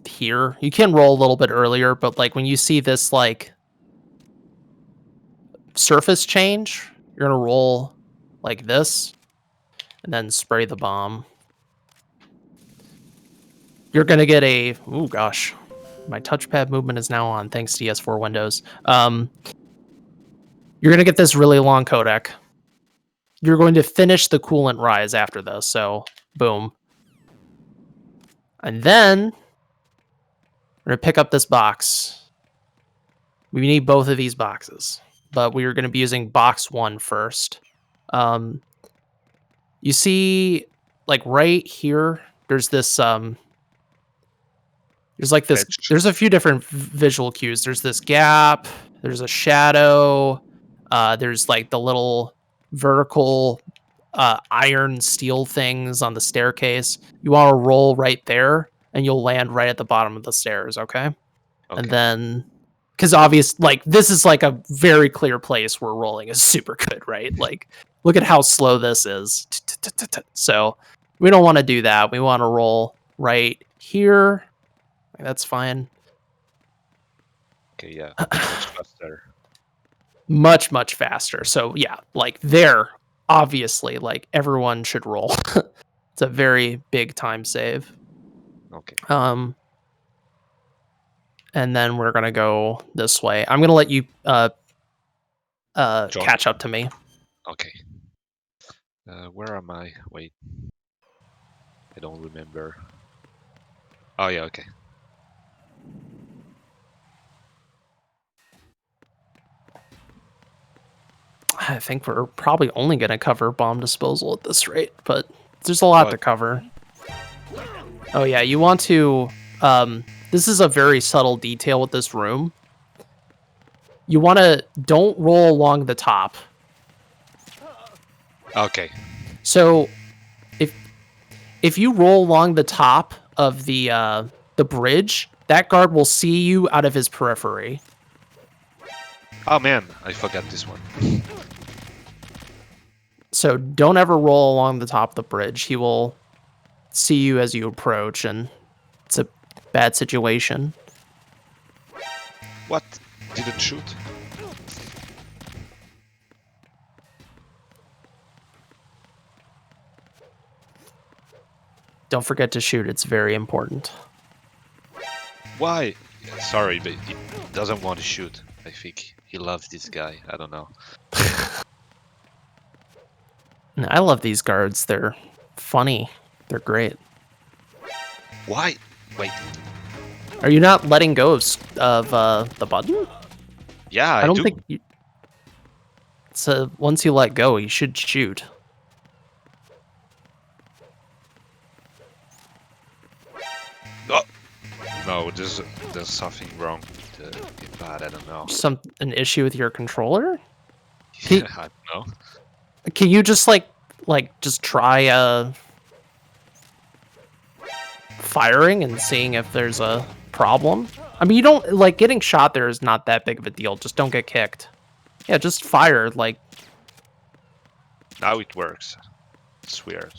here. You can roll a little bit earlier, but, like, when you see this, like, surface change, you're going to roll like this, and then spray the bomb. You're going to get a... Oh, gosh. My touchpad movement is now on, thanks to ES4 Windows. You're going to get this really long codec. You're going to finish the coolant rise after this, so boom. And then we're going to pick up this box. We need both of these boxes, but we are going to be using box 1 first. You see, like right here, there's this, there's like this, Edge. there's a few different visual cues. There's this gap, there's a shadow, there's like the little vertical iron steel things on the staircase. You want to roll right there, and you'll land right at the bottom of the stairs, okay? And then, because obvious, like, this is like a very clear place where rolling is super good, right? Like, look at how slow this is. So we don't want to do that. We want to roll right here. That's fine. Okay, yeah, much faster. Much, much faster. So yeah, like there, obviously, like everyone should roll. It's a very big time save. Okay. And then we're gonna go this way. I'm gonna let you catch up to me. Okay. Where am I? Wait. I don't remember. Oh yeah, okay. I think we're probably only gonna cover bomb disposal at this rate, but there's a lot to cover. Oh yeah, you want to this is a very subtle detail with this room. You want to don't roll along the top. Okay. So if you roll along the top of the bridge, that guard will see you out of his periphery. Oh man, I forgot this one. So don't ever roll along the top of the bridge. He will see you as you approach, and it's a bad situation. What? Didn't shoot? Don't forget to shoot. It's very important. Why? Sorry, but he doesn't want to shoot. I think he loves this guy. I don't know. I love these guards. They're funny. They're great. Why? Wait. Are you not letting go of the button? Yeah, I don't do. think you... So once you let go, you should shoot. Oh. No, there's something wrong with the gamepad. I don't know. An issue with your controller? I don't know. Can you just like just try firing and seeing if there's a problem? I mean, you don't like getting shot there is not that big of a deal. Just don't get kicked. Yeah, just fire like. Now it works. It's weird.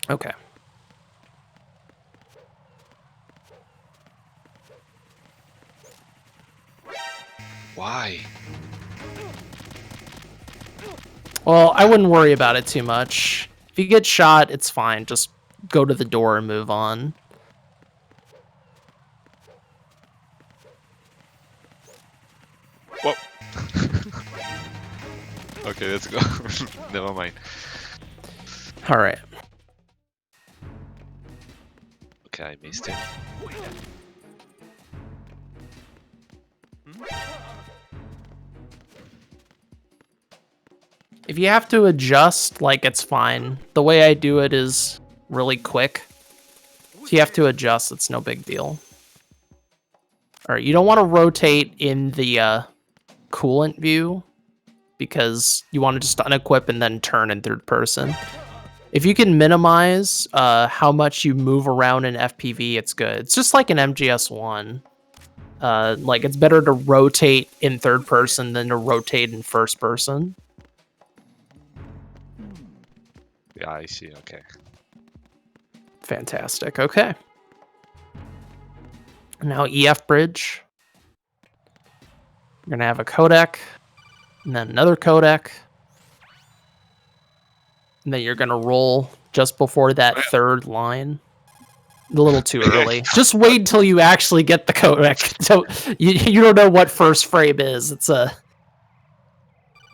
Okay. Why? Well, I wouldn't worry about it too much. If you get shot, it's fine. Just go to the door and move on. Whoa. Okay, let's go. Never mind. All right. Okay, I missed it. If you have to adjust, like, it's fine. The way I do it is really quick. If you have to adjust, it's no big deal. All right, you don't want to rotate in the coolant view because you want to just unequip and then turn in third person. If you can minimize how much you move around in FPV, it's good. It's just like an MGS1. Like, it's better to rotate in third person than to rotate in first person. Yeah, I see. Okay. Fantastic. Okay. Now EF bridge. You're going to have a codec, and then another codec. And then you're going to roll just before that third line. A little too early. Just wait until you actually get the codec. So you don't know what first frame is. It's a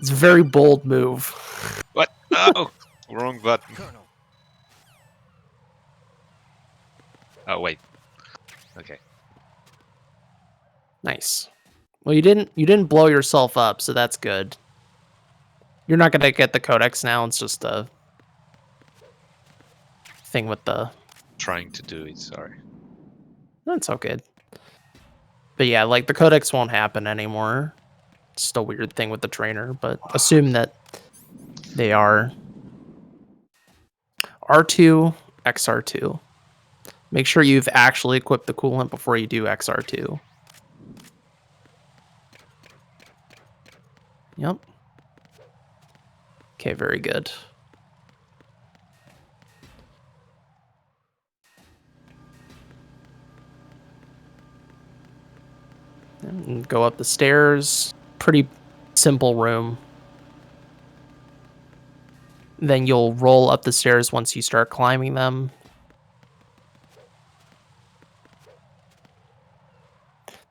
very bold move. What? Oh, wrong button. Oh wait. Okay. Nice. Well, you didn't blow yourself up, so that's good. You're not gonna get the codex now. It's just a thing with the. Trying to do it. Sorry. That's all good. But yeah, like the codex won't happen anymore. It's just a weird thing with the trainer, but assume that they are R2, XR2. Make sure you've actually equipped the coolant before you do XR2. Yep. Okay, very good. And go up the stairs. Pretty simple room. Then you'll roll up the stairs once you start climbing them.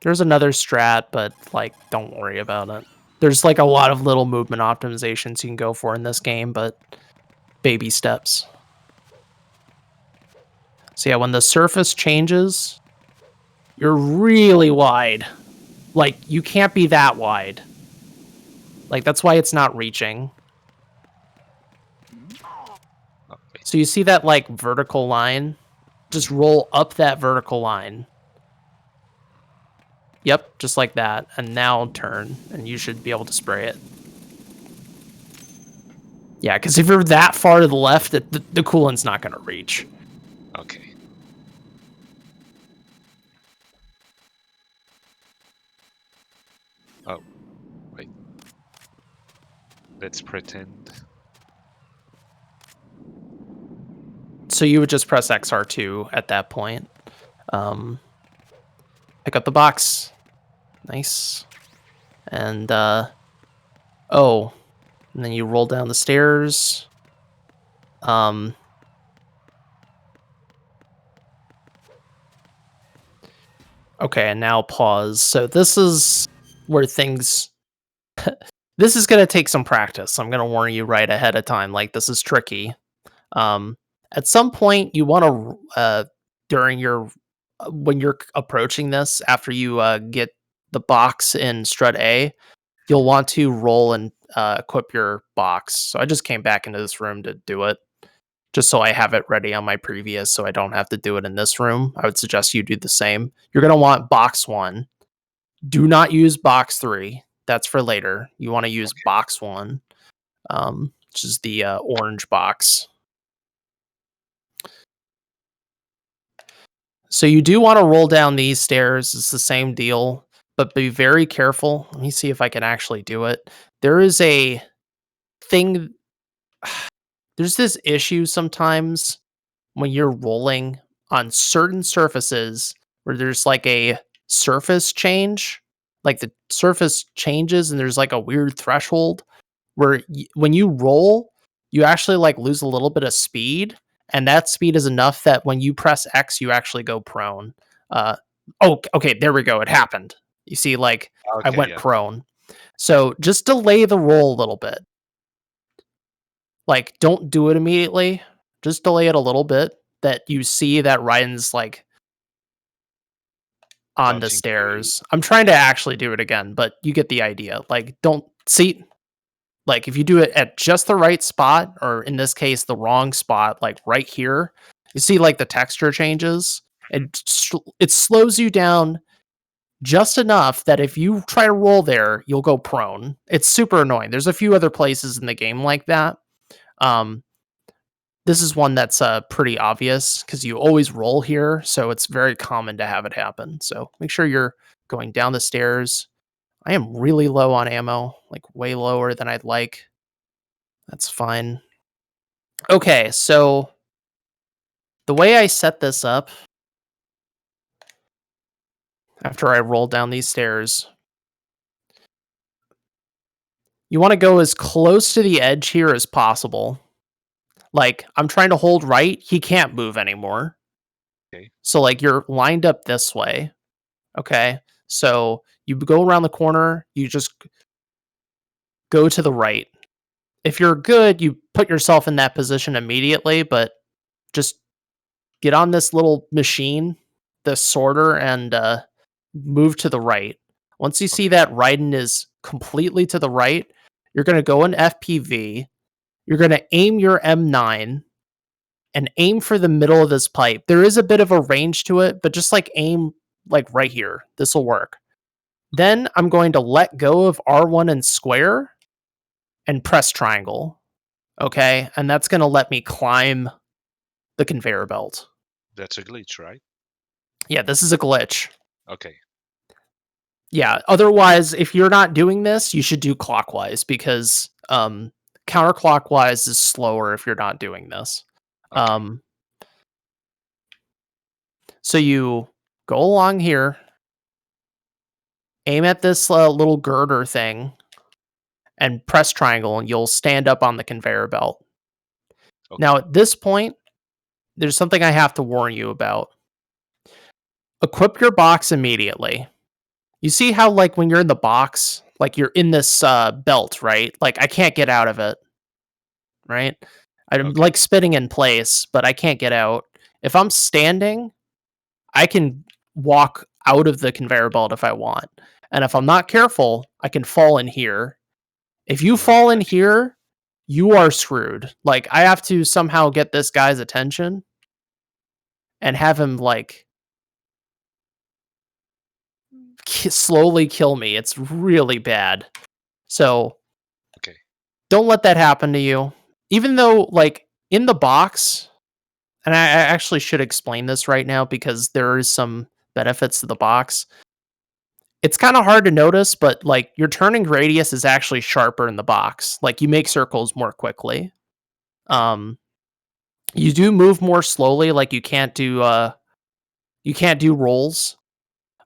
There's another strat, but like, don't worry about it. There's like a lot of little movement optimizations you can go for in this game, but baby steps. So yeah, when the surface changes, you're really wide. Like, you can't be that wide. Like, that's why it's not reaching. So you see that, like, vertical line? Just roll up that vertical line. Yep, just like that. And now turn, and you should be able to spray it. Yeah, because if you're that far to the left, the coolant's not going to reach. Okay. Oh, wait. Let's pretend. So you would just press XR2 at that point. Pick up the box. Nice. And, oh. And then you roll down the stairs. Okay, and now pause. So this is where things... this is going to take some practice. I'm going to warn you right ahead of time. Like, this is tricky. At some point, you want to, during your... when you're approaching this, after you get the box in strut A, you'll want to roll and equip your box. So I just came back into this room to do it, just so I have it ready on my previous, so I don't have to do it in this room. I would suggest you do the same. You're going to want box 1. Do not use box 3. That's for later. You want to use box 1, which is the orange box. So you do want to roll down these stairs. It's the same deal, but be very careful. Let me see if I can actually do it. There is a thing. There's this issue sometimes when you're rolling on certain surfaces where there's like a surface change, like the surface changes and there's like a weird threshold where when you roll, you actually like lose a little bit of speed. And that speed is enough that when you press X, you actually go prone. Oh, okay, there we go. It happened. You see, like, Okay, I went prone. So just delay the roll a little bit. Like, don't do it immediately. Just delay it a little bit, that you see that Ryan's, like, on the stairs. I'm trying to actually do it again, but you get the idea. Like, don't see... Like, if you do it at just the right spot, or in this case, the wrong spot, like right here, you see like the texture changes. It slows you down just enough that if you try to roll there, you'll go prone. It's super annoying. There's a few other places in the game like that. This is one that's pretty obvious because you always roll here, so it's very common to have it happen. So make sure you're going down the stairs. I am really low on ammo, like way lower than I'd like. That's fine. Okay, so the way I set this up, after I roll down these stairs, you want to go as close to the edge here as possible. Like, I'm trying to hold right, he can't move anymore. Okay. So like you're lined up this way. Okay. So you go around the corner, you just go to the right. If you're good, you put yourself in that position immediately, but just get on this little machine, the sorter, and move to the right. Once you see Okay. that Raiden is completely to the right, you're going to go in FPV. You're going to aim your M9 and aim for the middle of this pipe. There is a bit of a range to it, but just like aim like right here. This will work. Okay. Then I'm going to let go of R1 and square and press triangle. Okay. And that's going to let me climb the conveyor belt. That's a glitch, right? Yeah, this is a glitch. Okay. Yeah, otherwise, if you're not doing this, you should do clockwise because counterclockwise is slower if you're not doing this. Okay. Um, so you go along here, aim at this little girder thing, and press triangle, and you'll stand up on the conveyor belt. Now, Okay. at this point, there's something I have to warn you about. Equip your box immediately. You see how, like, when you're in the box, like, you're in this belt, right? Like, I can't get out of it, right? I'm Okay. like spinning in place, but I can't get out. If I'm standing, I can walk out of the conveyor belt if I want. And if I'm not careful, I can fall in here. If you Right. fall in I see. here, you are screwed. Like, I have to somehow get this guy's attention and have him, like, slowly kill me. It's really bad. So Okay. don't let that happen to you. Even though, like, in the box, and I actually should explain this right now because there is some benefits to the box. It's kind of hard to notice, but like your turning radius is actually sharper in the box. Like you make circles more quickly. Um, you do move more slowly. Like you can't do rolls,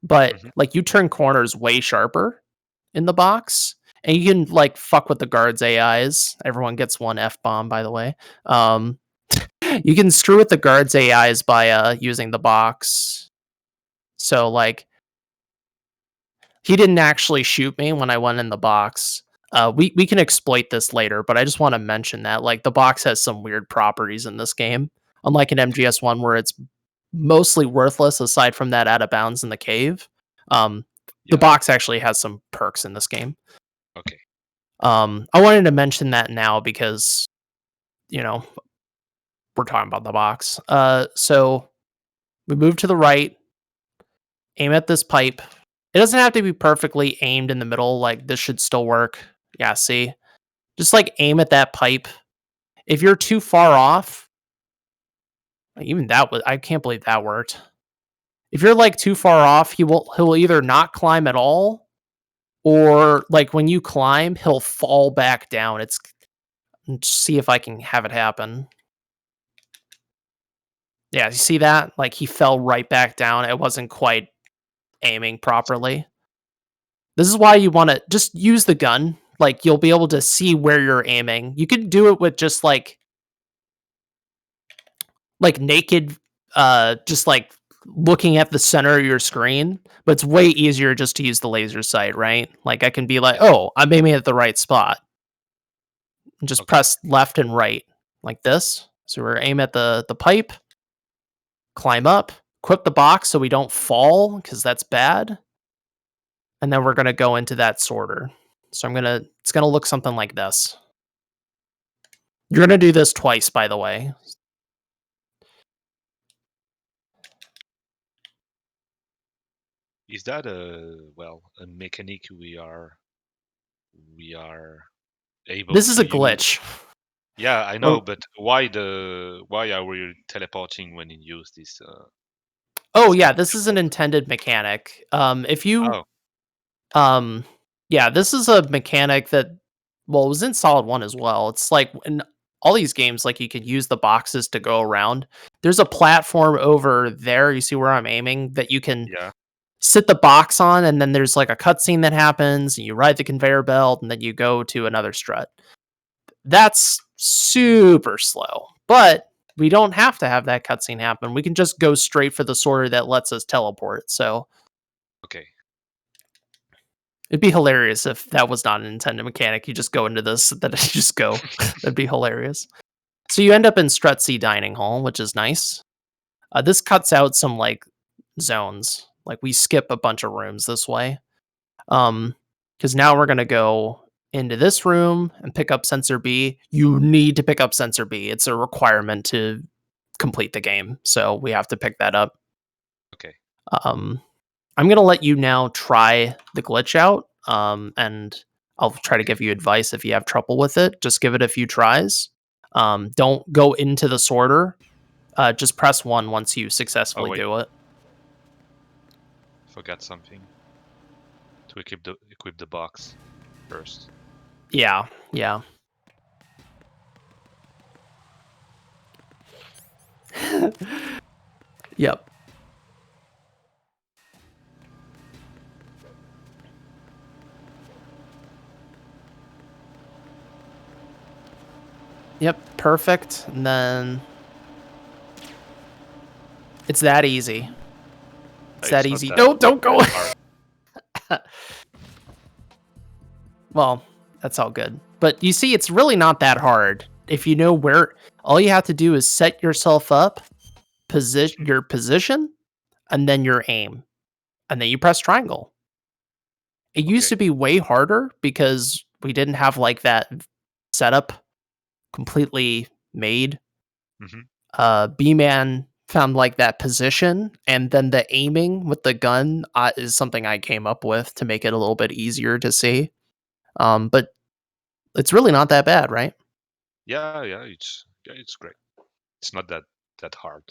but Hmm. like you turn corners way sharper in the box, and you can like fuck with the guards' AIs. Everyone gets one F bomb, by the way. Um, you can screw with the guards' AIs by using the box. So like he didn't actually shoot me when I went in the box. We can exploit this later, but I just want to mention that like the box has some weird properties in this game, unlike an MGS1 where it's mostly worthless aside from that out of bounds in the cave. Um, the Yeah. box actually has some perks in this game. Okay. I wanted to mention that now because you know we're talking about the box. So we move to the right, aim at this pipe. It doesn't have to be perfectly aimed in the middle. Like this should still work. Yeah, see, just like aim at that pipe. If you're too far off, even that was I can't believe that worked. If you're like too far off, he'll either not climb at all or like when you climb, he'll fall back down. It's see if I can have it happen. Yeah, you see that? Like he fell right back down. It wasn't quite aiming properly. This is why you want to just use the gun. Like you'll be able to see where you're aiming. You could do it with just like naked just like looking at the center of your screen, but it's way easier just to use the laser sight, right? Like I can be like, Yeah. "Oh, I'm aiming at the right spot." And just Okay. press left and right like this. So we're aim at the pipe, climb up, equip the box so we don't fall cuz that's bad. And then we're going to go into that sorter. So it's going to look something like this. You're going to do this twice by the way. Is that a mechanic we are able This is to a use? glitch. Yeah, I know, Or but why are we teleporting when you use this oh this yeah, kind of this is an teleport? intended mechanic. If you Oh, um yeah, this is a mechanic that well, it was in Solid 1 as well. It's like in all these games like you can use the boxes to go around. There's a platform over there, you see where I'm aiming that you can yeah. sit the box on and then there's like a cutscene that happens and you ride the conveyor belt and then you go to another strut. That's super slow. But we don't have to have that cutscene happen. We can just go straight for the sorter that lets us teleport. So Okay. it'd be hilarious if that was not an intended mechanic. You just go into this, then you just go. That'd be hilarious. So you end up in Strutzy Dining Hall, which is nice. This cuts out some like zones. Like we skip a bunch of rooms this way. Because now we're gonna go into this room and pick up sensor B. You need to pick up sensor B. It's a requirement to complete the game, so we have to pick that up. Okay. I'm gonna let you now try the glitch out, and I'll try to give you advice if you have trouble with it. Just give it a few tries. Don't go into the sorter. Just press 1 once you successfully do it. Forgot something. To equip the box first. Yeah. Yep. Yep, perfect. And then it's that easy. It's that easy. No, don't go. Well, that's all good. But you see, it's really not that hard. If you know where, all you have to do is set yourself up, your position, and then your aim. And then you press triangle. It used to be way harder because we didn't have like that setup completely made. B-Man found like that position, and then the aiming with the gun is something I came up with to make it a little bit easier to see. But it's really not that bad, right? Yeah, it's great. It's not that hard.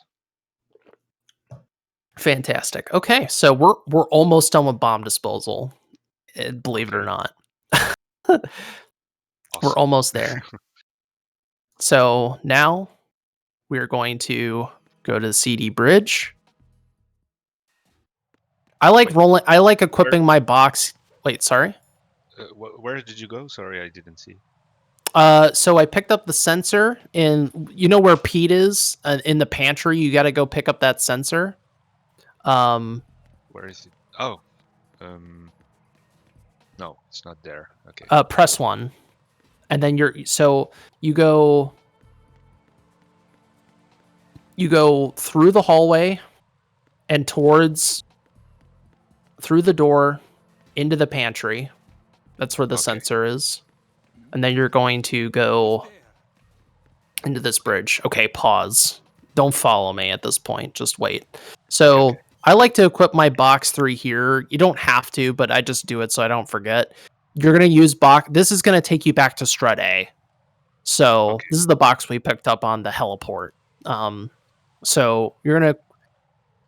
Fantastic. Okay, so we're almost done with bomb disposal. Believe it or not. Awesome. We're almost there. So now we're going to go to the CD bridge. I like equipping my box. Wait, sorry. Where did you go? Sorry, I didn't see. So I picked up the sensor, and you know where Pete is in the pantry. You got to go pick up that sensor. Where is it? Oh, no, it's not there. Okay. Press 1, and then you go through the hallway and through the door into the pantry. That's where the sensor is. And then you're going to go into this bridge. Okay, pause. Don't follow me at this point. Just wait. So I like to equip my box 3 here. You don't have to, but I just do it so I don't forget. You're going to use box. This is going to take you back to strut A. So this is the box we picked up on the heliport. So you're going to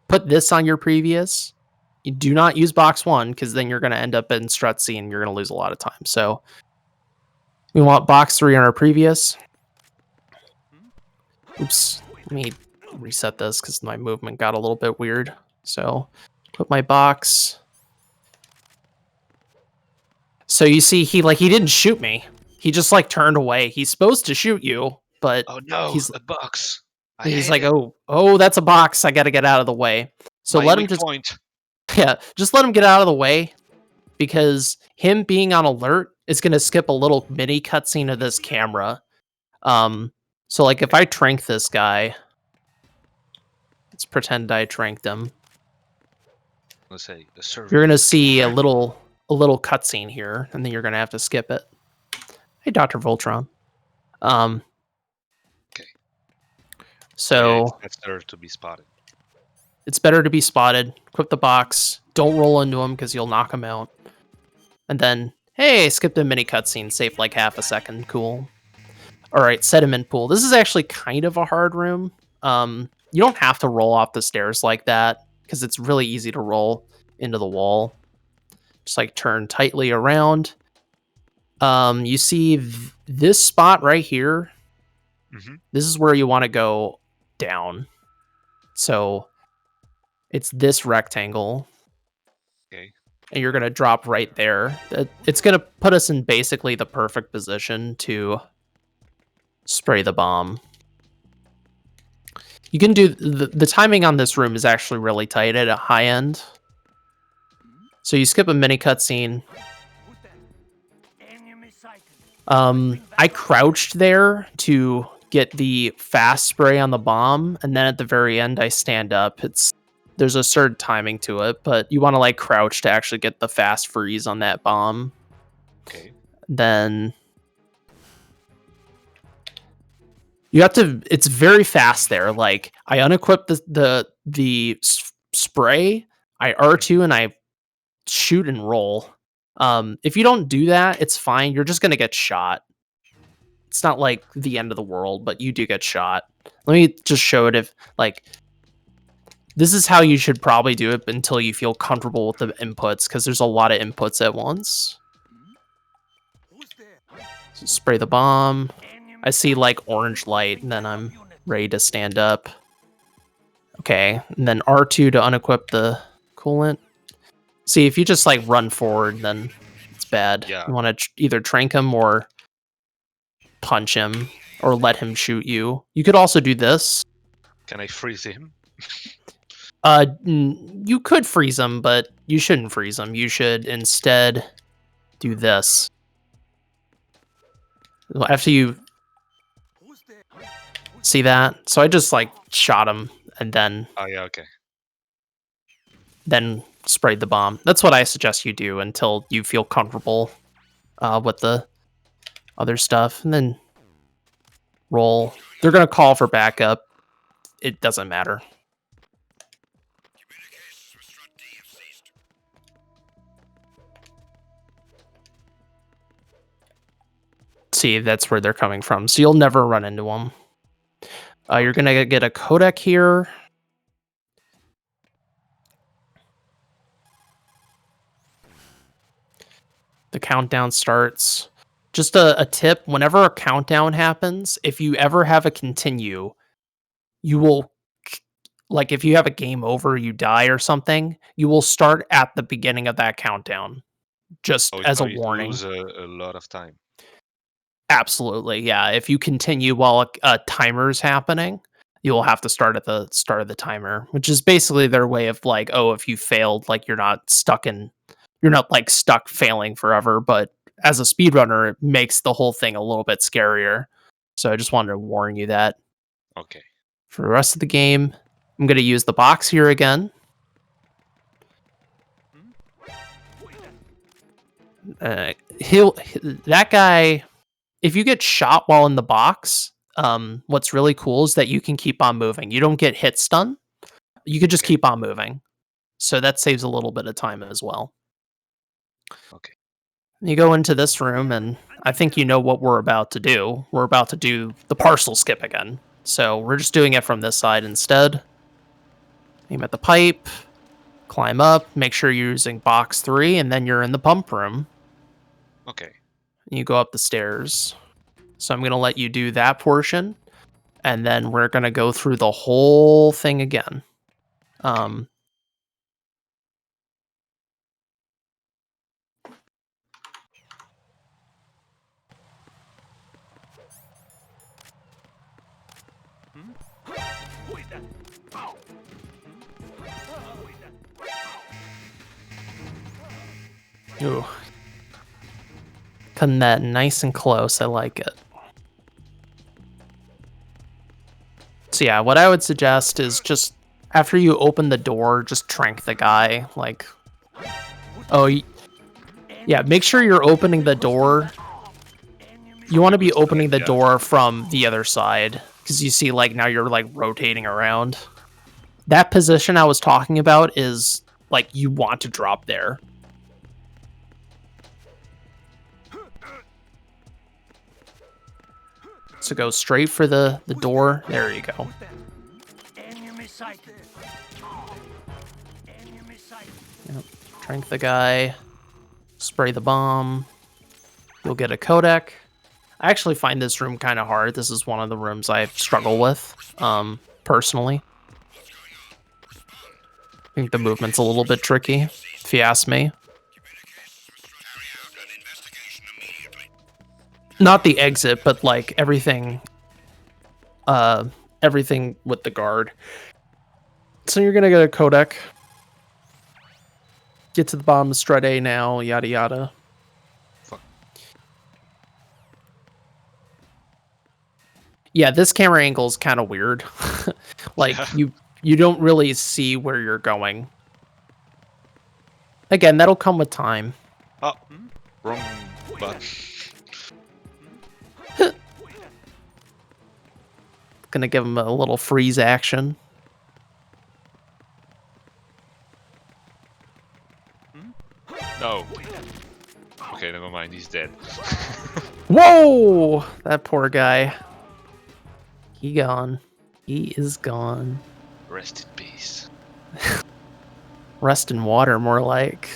put this on your previous. You do not use box 1 because then you're going to end up in strut C and you're going to lose a lot of time. So we want box 3 on our previous. Oops. Let me reset this because my movement got a little bit weird. So put my box. So you see, he didn't shoot me. He just like turned away. He's supposed to shoot you, but oh no, he's a box. He's like, oh, that's a box. I got to get out of the way. So let him just just let him get out of the way, because him being on alert is going to skip a little mini cutscene of this camera. So like if I trank this guy, let's pretend I tranked him. Let's say you're going to see a little cutscene here, and then you're going to have to skip it. Hey, Dr. Voltron. Okay. So it's better to be spotted. It's better to be spotted. Equip the box. Don't roll into him because you'll knock him out. And then, hey, skipped a mini cutscene. Saved like half a second. Cool. All right, Sediment Pool. This is actually kind of a hard room. You don't have to roll off the stairs like that because it's really easy to roll into the wall. Just like turn tightly around. You see this spot right here. This is where you want to go down. So it's this rectangle. Okay. And you're going to drop right there. It's going to put us in basically the perfect position to spray the bomb. You can do the timing on this room is actually really tight at a high end. So you skip a mini cutscene. I crouched there to get the fast spray on the bomb, and then at the very end I stand up. There's a certain timing to it, but you want to like crouch to actually get the fast freeze on that bomb. Okay. Then you have to. It's very fast there. Like I unequip the spray, I R2 and I shoot and roll. If you don't do that, it's fine. You're just gonna get shot. It's not like the end of the world, but you do get shot. Let me just show it. If like this is how you should probably do it until you feel comfortable with the inputs, because there's a lot of inputs at once. So spray the bomb. I see like orange light, and then I'm ready to stand up. Okay, and then R2 to unequip the coolant. See, if you just like run forward, then it's bad. Yeah. You want to either trank him or punch him or let him shoot you. You could also do this. Can I freeze him? You could freeze him, but you shouldn't freeze him. You should instead do this. After you see that, so I just like shot him and then Oh yeah, okay. Then sprayed the bomb. That's what I suggest you do until you feel comfortable with the other stuff, and then roll. They're gonna call for backup. It doesn't matter. See, that's where they're coming from, so you'll never run into them. You're gonna get a codec here. The countdown starts. Just a tip, whenever a countdown happens, if you ever have a continue, you will, like if you have a game over, you die or something, you will start at the beginning of that countdown, just as a warning. Lose a lot of time. Absolutely, yeah. If you continue while a timer's happening, you will have to start at the start of the timer, which is basically their way of like, oh, if you failed, like you're not like stuck failing forever. But as a speedrunner, it makes the whole thing a little bit scarier. So I just wanted to warn you that. Okay. For the rest of the game, I'm going to use the box here again. That guy, if you get shot while in the box, what's really cool is that you can keep on moving. You don't get hit stun. You can just keep on moving. So that saves a little bit of time as well. Okay. You go into this room, and I think you know what we're about to do. We're about to do the parcel skip again. So we're just doing it from this side instead. Aim at the pipe, climb up, make sure you're using box 3, and then you're in the pump room. Okay. You go up the stairs. So I'm going to let you do that portion, and then we're going to go through the whole thing again. Ooh. Cutting that nice and close. I like it. So yeah, what I would suggest is just after you open the door, just trank the guy. Like, oh, yeah, make sure you're opening the door. You want to be opening the door from the other side, because you see, like, now you're like rotating around. That position I was talking about is like you want to drop there. So go straight for the door. There you go. Yep. Trank the guy. Spray the bomb. You'll get a codec. I actually find this room kind of hard. This is one of the rooms I struggle with, personally. I think the movement's a little bit tricky, if you ask me. Not the exit, but like everything everything with the guard. So you're gonna get a codec. Get to the bottom of strut A now, yada yada. Fuck. Yeah, this camera angle is kind of weird. Like, Yeah. you don't really see where you're going. Again, that'll come with time. Oh, wrong button. Gonna give him a little freeze action. No. Okay, never mind. He's dead. Whoa! That poor guy. He gone. He is gone. Rest in peace. Rest in water, more like.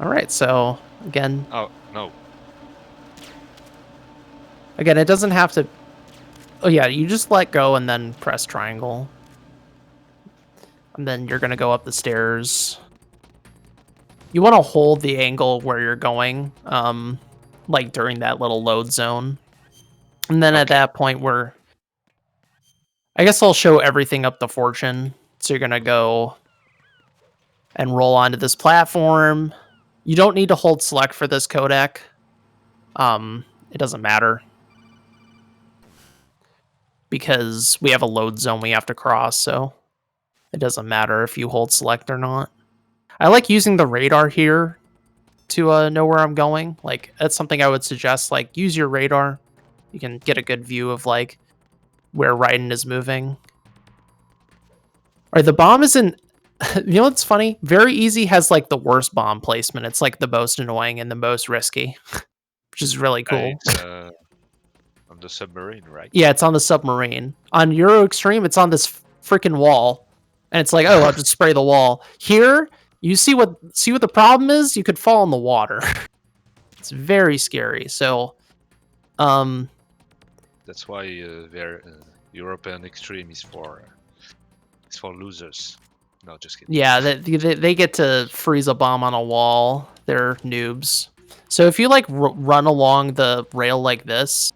Alright, so, again... Oh, no. Again, it doesn't have to... Oh yeah, you just let go and then press triangle. And then you're gonna go up the stairs. You want to hold the angle where you're going, like during that little load zone. And then at that point where... I guess I'll show everything up to Fortune. So you're gonna go and roll onto this platform. You don't need to hold select for this codec. It doesn't matter. Because we have a load zone we have to cross, so it doesn't matter if you hold select or not. I like using the radar here to know where I'm going. Like, that's something I would suggest. Like, use your radar. You can get a good view of, like, where Raiden is moving. Alright, the bomb isn't... You know what's funny? Very Easy has, like, the worst bomb placement. It's, like, the most annoying and the most risky. Which is really cool. It's, on the submarine, right? Yeah, it's on the submarine. On Euro Extreme, it's on this freaking wall. And it's like, oh, I'll just spray the wall. Here, you see what the problem is? You could fall in the water. It's very scary. So, that's why European Extreme is for losers. No, just kidding. yeah, they get to freeze a bomb on a wall. They're noobs. So if you like run along the rail like this,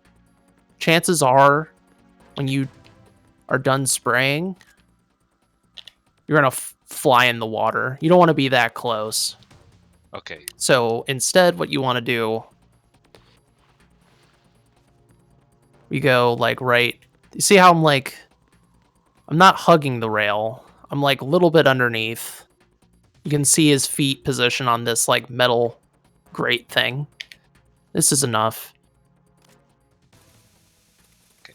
chances are, when you are done spraying, you're gonna fly in the water. You don't want to be that close. Okay. So instead, what you want to do, we go like right. You see how I'm not hugging the rail. I'm like a little bit underneath. You can see his feet position on this like metal grate thing. This is enough. Okay.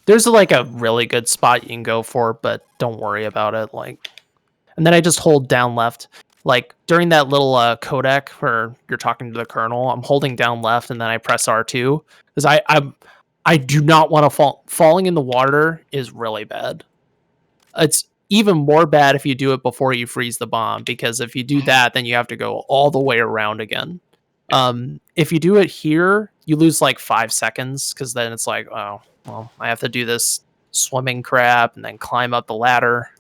There's like a really good spot you can go for, but don't worry about it. Like, and then I just hold down left. Like during that little codec where you're talking to the colonel, I'm holding down left and then I press R2 because I do not want to fall. Falling in the water is really bad. It's even more bad if you do it before you freeze the bomb, because if you do that, then you have to go all the way around again. If you do it here, you lose like 5 seconds because then it's like, oh, well, I have to do this swimming crap and then climb up the ladder.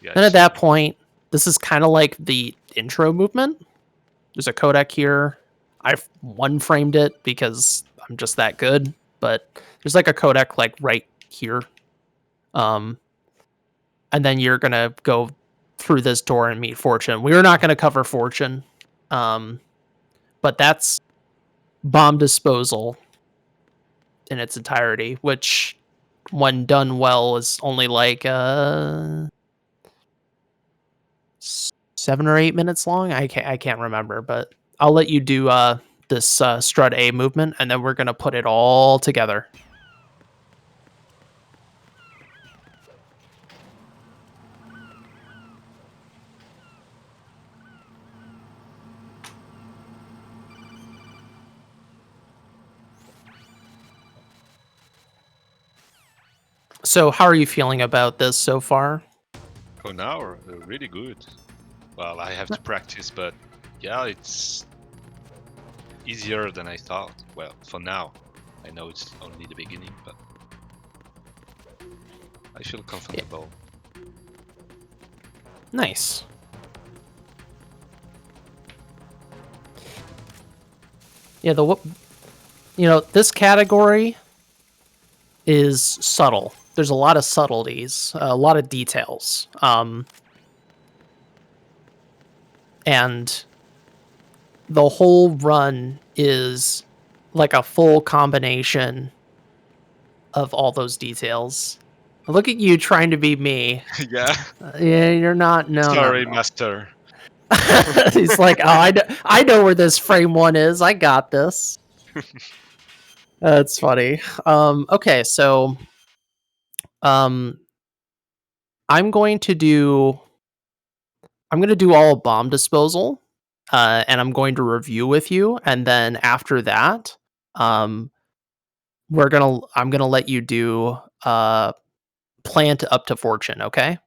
Yes. Then at that point, this is kind of like the intro movement. There's a codec here. I've one-framed it because I'm just that good, but there's like a codec like right here. And then you're going to go through this door and meet Fortune. We're not going to cover Fortune, but that's bomb disposal in its entirety, which when done well is only like 7 or 8 minutes long. I can't remember, but I'll let you do this strut A movement, and then we're going to put it all together. So how are you feeling about this so far? Oh, now really good. Well, I have to practice, but yeah, it's easier than I thought. Well, for now. I know it's only the beginning, but I feel comfortable. Nice. Yeah, this category, is subtle. There's a lot of subtleties, a lot of details. And the whole run is like a full combination of all those details. Look at you trying to be me. Yeah. Yeah, you're not. No, Sorry, no. master. He's like, oh, I know where this frame one is. I got this. That's funny. Okay, so I'm going to do all bomb disposal, and I'm going to review with you, and then after that, um, I'm gonna let you do plant up to fortune. Okay,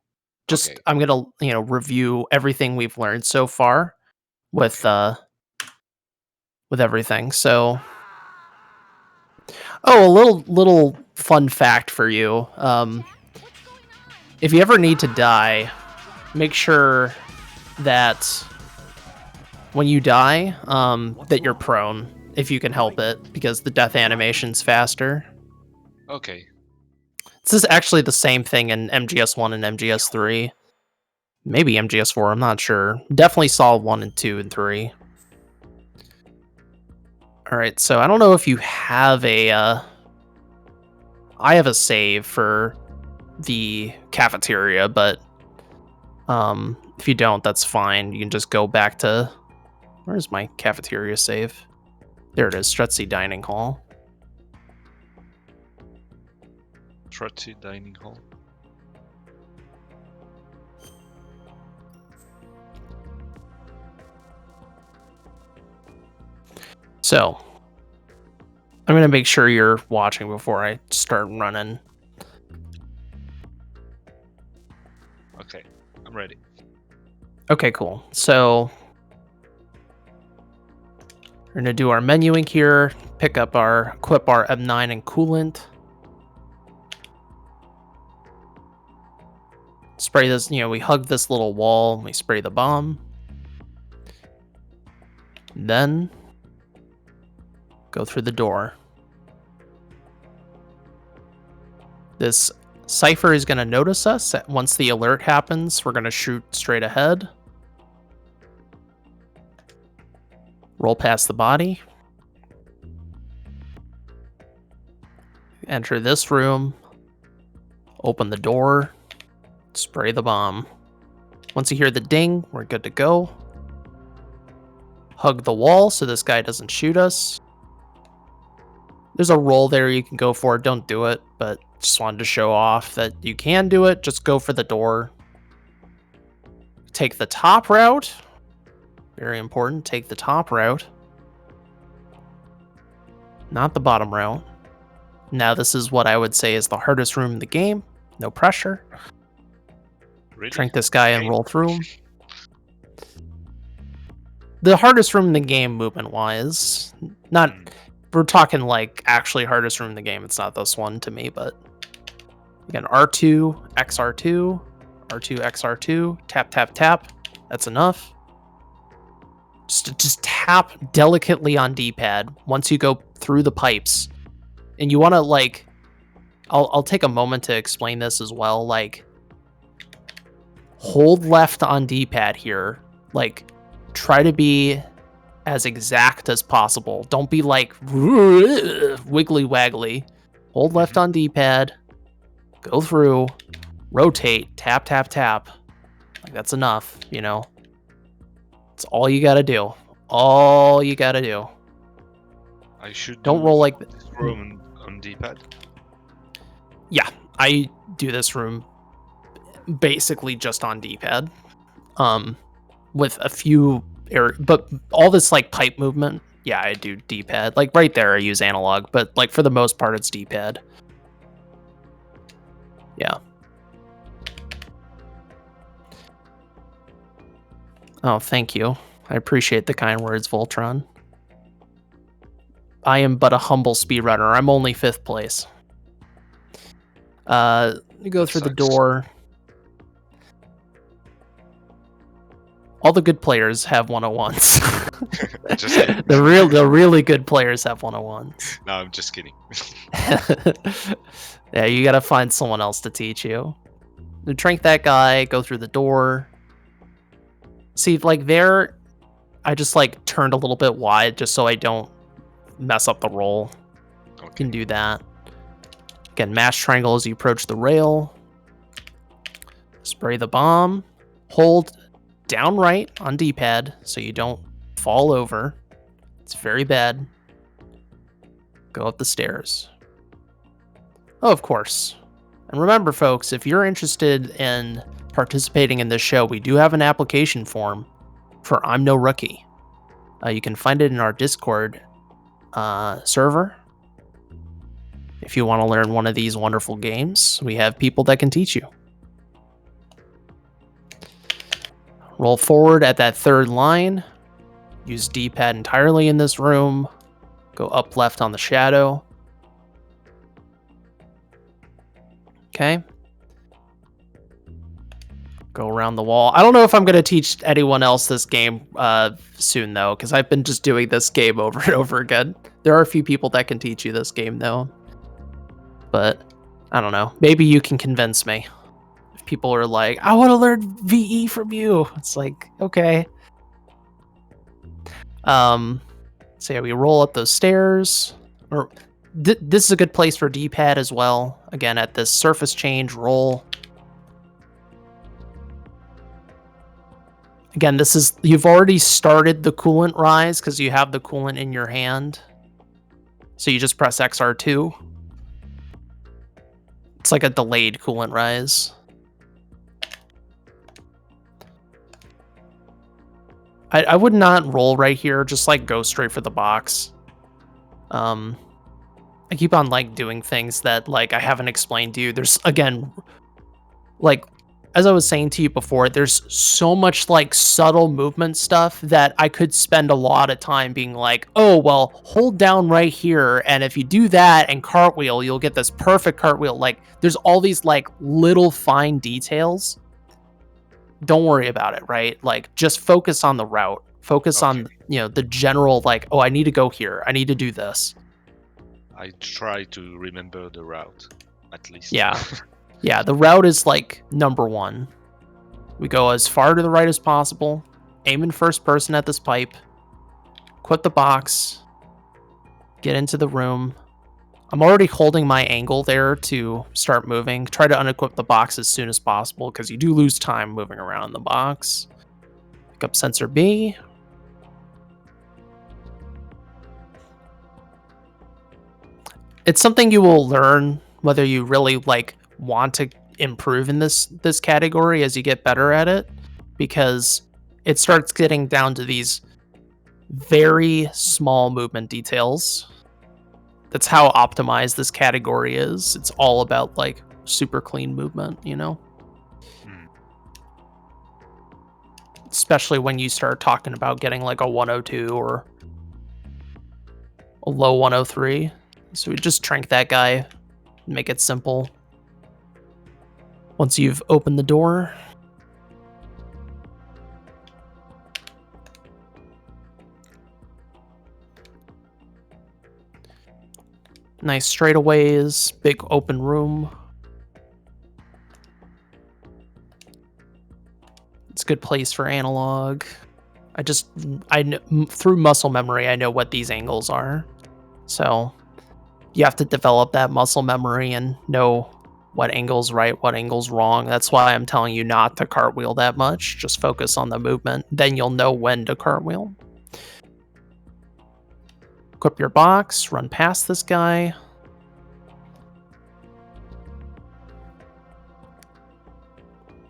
just Okay. I'm gonna review everything we've learned so far with everything. So, oh, a little fun fact for you. If you ever need to die, make sure that when you die, that you're prone if you can help it, because the death animation's faster. Okay. This is actually the same thing in MGS1 and MGS3. Maybe MGS4, I'm not sure. Definitely saw 1 and 2 and 3. Alright, so I don't know if you have a... I have a save for the cafeteria, but if you don't, that's fine. You can just go back to... Where's my cafeteria save? There it is, Stretsy Dining Hall. Trotty Dining Hall. So, I'm going to make sure you're watching before I start running. Okay, I'm ready. Okay, cool. So, we're going to do our menuing here, equip our M9 and coolant. Spray this, we hug this little wall, and we spray the bomb. Then, go through the door. This Cypher is going to notice us. Once the alert happens, we're going to shoot straight ahead. Roll past the body. Enter this room. Open the door. Spray the bomb. Once you hear the ding, we're good to go. Hug the wall so this guy doesn't shoot us. There's a roll there you can go for. Don't do it, but just wanted to show off that you can do it. Just go for the door. Take the top route. Very important. Take the top route. Not the bottom route. Now this is what I would say is the hardest room in the game. No pressure. Really? Trank this guy and roll through him. The hardest room in the game, movement-wise. Not... We're talking, like, actually hardest room in the game. It's not this one to me, but... Again, R2, XR2, R2, XR2, tap, tap, tap. That's enough. Just tap delicately on D-pad once you go through the pipes. And you want to, like... I'll take a moment to explain this as well. Like, hold left on D-pad here. Like, try to be as exact as possible. Don't be like wiggly waggly. Hold left on D-pad. Go through. Rotate. Tap, tap, tap. Like, that's enough, It's all you gotta do. All you gotta do. I should Don't roll like this room on D-pad. Yeah, I do this room basically just on D-pad. With a few but all this like pipe movement, yeah, I do D-pad. Like right there I use analog, but like for the most part it's D-pad. Yeah. Oh, thank you. I appreciate the kind words, Voltron. I am but a humble speedrunner. I'm only 5th place. You go through the door. All the good players have 101s. Just kidding. The really good players have 101s. No, I'm just kidding. Yeah, you gotta find someone else to teach you. Trank that guy, go through the door. See, like there, I just like turned a little bit wide just so I don't mess up the roll. Okay. You can do that. Again, mash triangle as you approach the rail. Spray the bomb. Hold down right on D-pad so you don't fall over. It's very bad. Go up the stairs. Oh, of course. And remember, folks, if you're interested in participating in this show, we do have an application form for I'm No Rookie. You can find it in our Discord server. If you want to learn one of these wonderful games, we have people that can teach you. Roll forward at that third line. Use D-pad entirely in this room. Go up left on the shadow. Okay. Go around the wall. I don't know if I'm going to teach anyone else this game soon, though, because I've been just doing this game over and over again. There are a few people that can teach you this game, though. But, I don't know. Maybe you can convince me. If people are like, I want to learn VE from you. It's like, okay. So yeah, we roll up those stairs. Or this is a good place for D-pad as well. Again, at this surface change, roll. Again, this is, you've already started the coolant rise because you have the coolant in your hand. So you just press XR2. It's like a delayed coolant rise. I would not roll right here, just like go straight for the box. I keep on like doing things that like I haven't explained to you. There's, again, like, as I was saying to you before, there's so much like subtle movement stuff that I could spend a lot of time being like, oh, well, hold down right here. And if you do that and cartwheel, you'll get this perfect cartwheel. Like there's all these like little fine details. Don't worry about it, right? Like just focus on the route. Focus on, you know, the general like, oh, I need to go here. I need to do this. I try to remember the route, at least. Yeah. Yeah, the route is like number one. We go as far to the right as possible. Aim in first person at this pipe. Equip the box. Get into the room. I'm already holding my angle there to start moving. Try to unequip the box as soon as possible because you do lose time moving around the box. Pick up sensor B. It's something you will learn whether you really like want to improve in this category as you get better at it, because it starts getting down to these very small movement details. That's how optimized this category is. It's all about like super clean movement, you know? Especially when you start talking about getting like a 102 or a low 103. So we just trank that guy, make it simple. Once you've opened the door, nice straightaways, big open room. It's a good place for analog. Through muscle memory, I know what these angles are. So you have to develop that muscle memory and know what angle's right, what angle's wrong. That's why I'm telling you not to cartwheel that much. Just focus on the movement. Then you'll know when to cartwheel. Equip your box, run past this guy.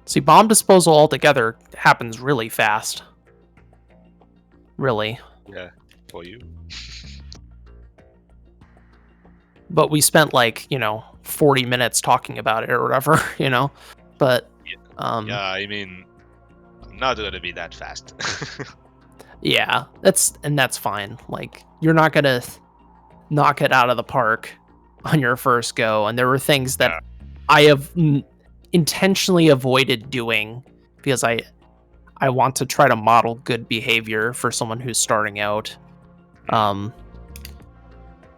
See, bomb disposal altogether happens really fast. Really. Yeah, for you. But we spent like, 40 minutes talking about it or whatever, But yeah, I mean, I'm not gonna be that fast. Yeah, that's fine. Like, you're not gonna knock it out of the park on your first go. And there were things that I have intentionally avoided doing because I I want to try to model good behavior for someone who's starting out.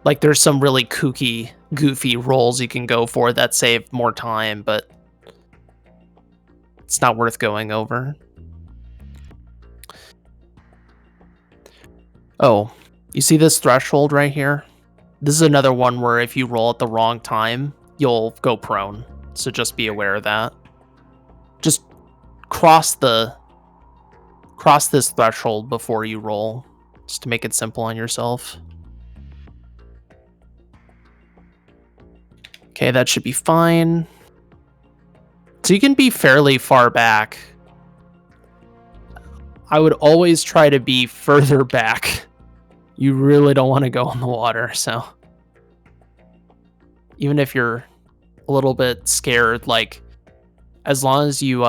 Like there's some really kooky, goofy rolls you can go for that save more time, but it's not worth going over. Oh, you see this threshold right here? This is another one where if you roll at the wrong time, you'll go prone. So just be aware of that. Just cross this threshold before you roll, just to make it simple on yourself. Okay, that should be fine. So you can be fairly far back. I would always try to be further back. You really don't want to go in the water, so even if you're a little bit scared, like as long as you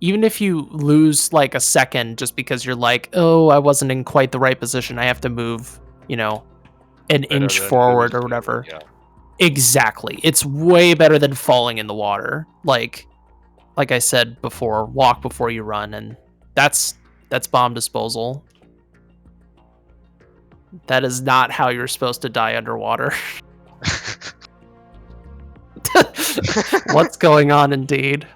even if you lose like a second just because you're like, oh, I wasn't in quite the right position, I have to move, an inch forward or whatever. Yeah. Exactly. It's way better than falling in the water. Like I said before, walk before you run, and that's bomb disposal. That is not how you're supposed to die underwater. What's going on indeed?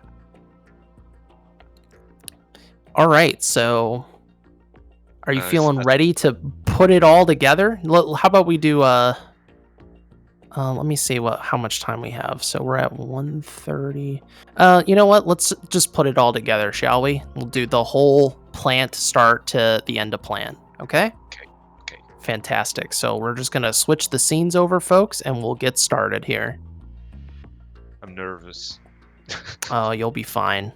All right, so are you feeling ready to put it all together? How about we do let me see how much time we have. So we're at 1:30. You know what? Let's just put it all together, shall we? We'll do the whole plant start to the end of plant, okay? Okay. Fantastic. So we're just going to switch the scenes over, folks, and we'll get started here. I'm nervous. Oh, you'll be fine.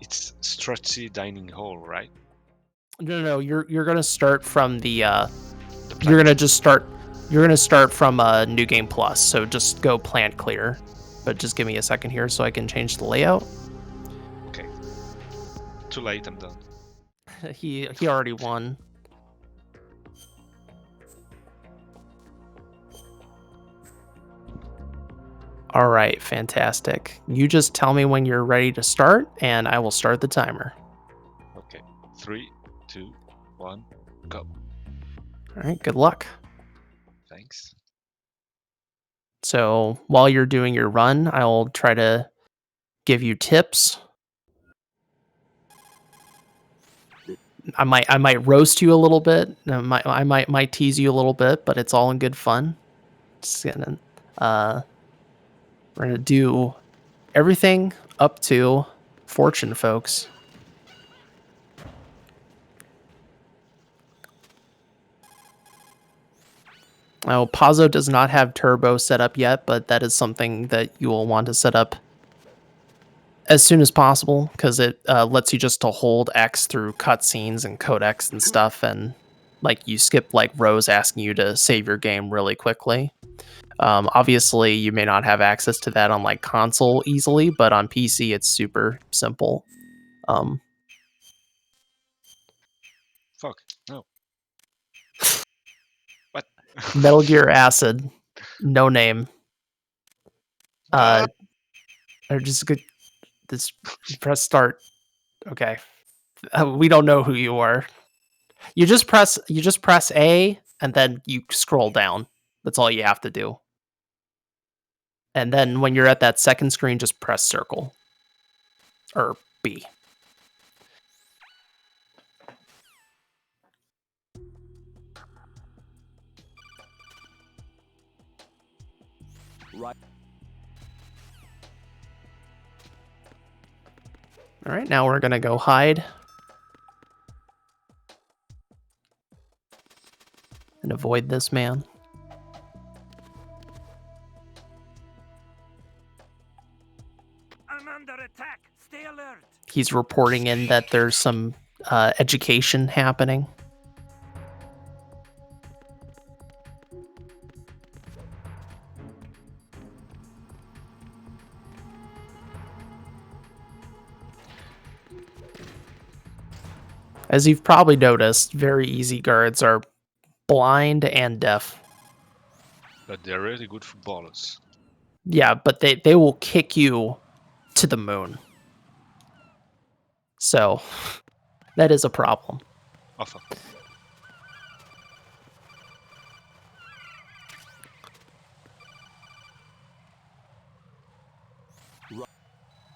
It's Strutzy Dining Hall, right? No. You're going to start from the you're going to start from New Game Plus. So just go plant clear. But just give me a second here so I can change the layout. Okay. Too late, I'm done. He already won. All right, fantastic. You just tell me when you're ready to start, and I will start the timer. Okay. 3, 2, 1, go. All right, good luck. Thanks. So while you're doing your run, I'll try to give you tips. I might roast you a little bit. I might tease you a little bit, but it's all in good fun. Just gonna, we're gonna do everything up to fortune, folks. Now, Pazzo does not have turbo set up yet, but that is something that you will want to set up as soon as possible, because it lets you just to hold X through cutscenes and codecs and stuff, and like you skip like rows asking you to save your game really quickly. Obviously, you may not have access to that on like console easily, but on PC it's super simple. Fuck, no. What? Metal Gear Acid, no name. Or just good. This press start. Okay, we don't know who you are. You just press A and then you scroll down. That's all you have to do. And then when you're at that second screen, just press circle or B. Right. All right, now we're gonna go hide and avoid this man. I'm under attack. Stay alert. He's reporting in that there's some education happening. As you've probably noticed, very easy guards are blind and deaf. But they're really good footballers. Yeah, but they will kick you to the moon. So that is a problem. Awesome.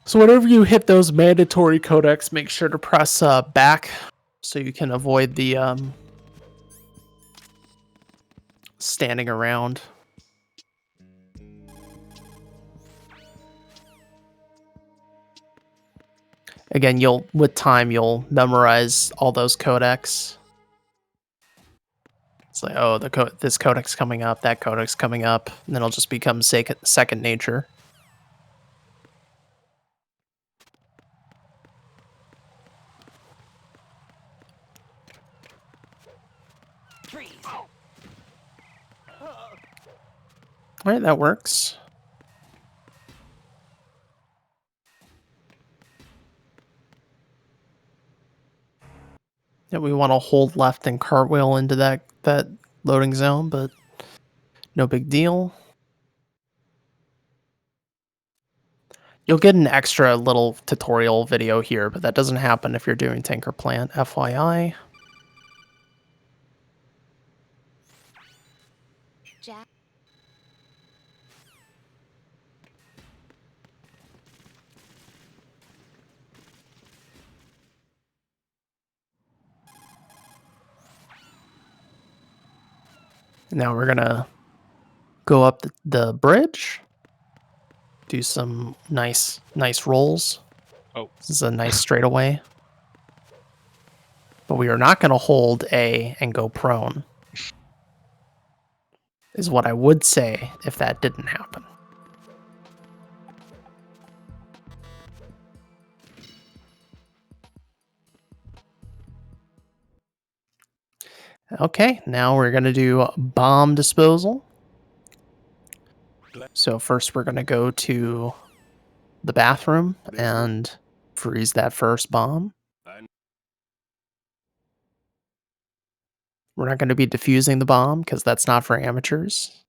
So whenever you hit those mandatory codecs, make sure to press back so you can avoid the standing around. Again, with time you'll memorize all those codecs. It's like, oh, this codec's coming up, that codec's coming up, and then it'll just become second nature. All right, that works. Yeah, we want to hold left and cartwheel into that loading zone, but no big deal. You'll get an extra little tutorial video here, but that doesn't happen if you're doing Tinker Plant, FYI. Jack. Now we're gonna go up the bridge, do some nice rolls. Oh. This is a nice straightaway. But we are not gonna hold A and go prone, is what I would say if that didn't happen. Okay, now we're going to do bomb disposal. So first we're going to go to the bathroom and freeze that first bomb. We're not going to be defusing the bomb because that's not for amateurs.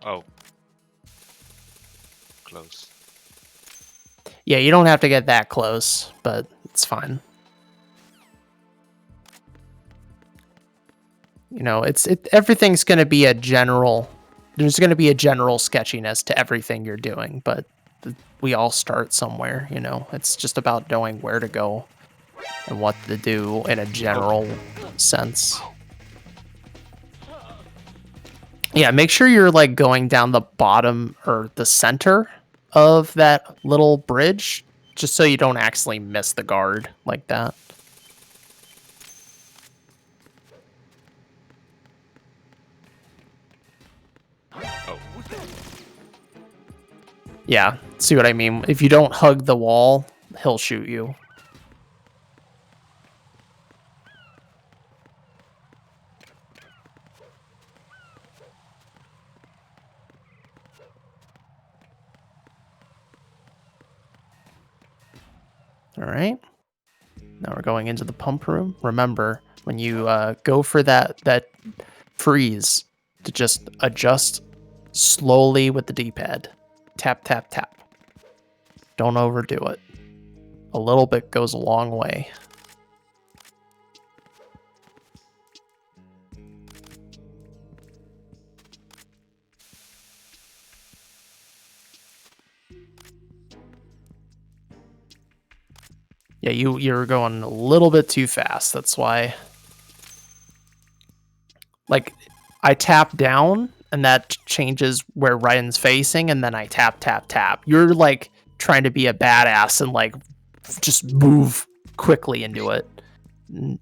Oh. Close. Yeah, you don't have to get that close, but it's fine. You know, everything's going to be there's going to be a general sketchiness to everything you're doing, but we all start somewhere, you know. It's just about knowing where to go and what to do in a general sense. Yeah, make sure you're like going down the bottom or the center of that little bridge, just so you don't accidentally miss the guard like that. Oh. Yeah, see what I mean? If you don't hug the wall, he'll shoot you. All right. Now we're going into the pump room. Remember, when you go for that freeze, to just adjust slowly with the D-pad. Tap, tap, tap. Don't overdo it. A little bit goes a long way. Yeah, you're going a little bit too fast. That's why. Like, I tap down, and that changes where Ryan's facing, and then I tap, tap, tap. You're, like, trying to be a badass and, like, just move quickly into it. You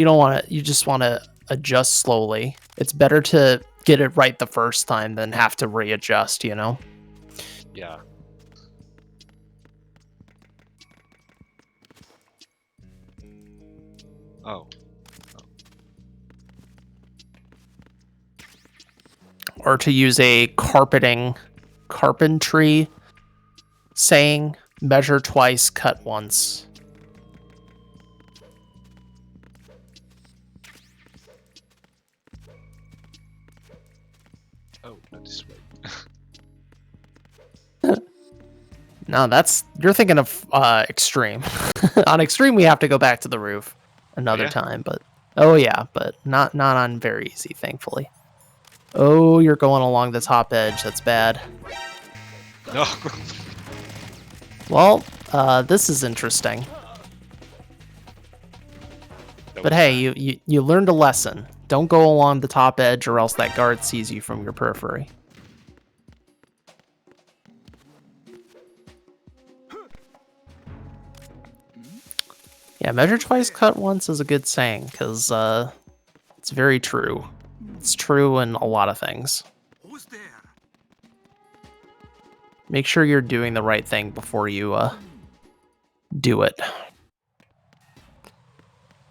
don't want to... You just want to adjust slowly. It's better to get it right the first time than have to readjust, you know? Yeah. Oh. Or to use a carpentry saying, measure twice, cut once. this way. No, you're thinking of extreme. On extreme, we have to go back to the roof another time, but but not on very easy, thankfully. Oh, you're going along the top edge. That's bad. No. Well, this is interesting. But hey, you learned a lesson. Don't go along the top edge or else that guard sees you from your periphery. Yeah, measure twice, cut once is a good saying, because it's very true. It's true in a lot of things. Who's there? Make sure you're doing the right thing before you do it.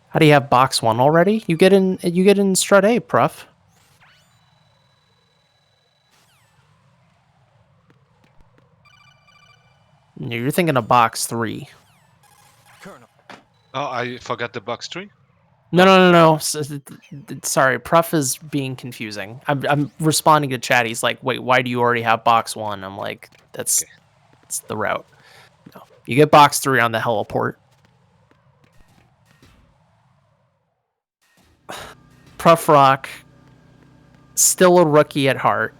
How do you have box 1 already? You get in strut A, Prof. No, you're thinking of box 3. Colonel. Oh, I forgot the box 3. No. Sorry, Prof is being confusing. I'm responding to chat. He's like, wait, why do you already have box 1? I'm like, that's the route. No, you get box 3 on the heliport. Prof Rock, still a rookie at heart.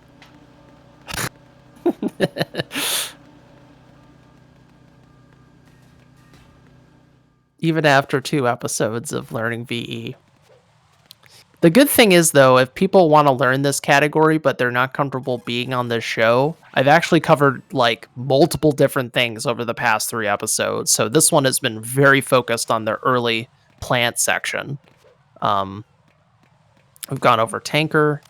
Even after 2 episodes of learning VE. The good thing is, though, if people want to learn this category, but they're not comfortable being on this show, I've actually covered, like, multiple different things over the past 3 episodes. So this one has been very focused on the early plant section. We've gone over Tanker,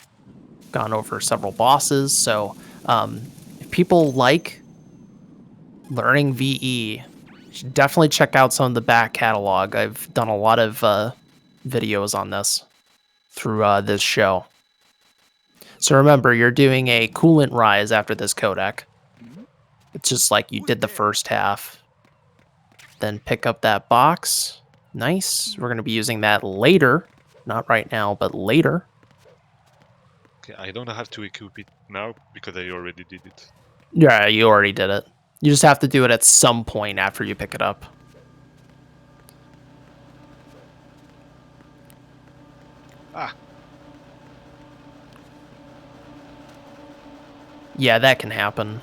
gone over several bosses. So if people like learning VE, you should definitely check out some of the back catalog. I've done a lot of videos on this through this show. So remember, you're doing a coolant rise after this codec. It's just like you did the first half. Then pick up that box. Nice. We're going to be using that later. Not right now, but later. Okay, I don't have to equip it now because I already did it. Yeah, you already did it. You just have to do it at some point after you pick it up. Ah. Yeah, that can happen.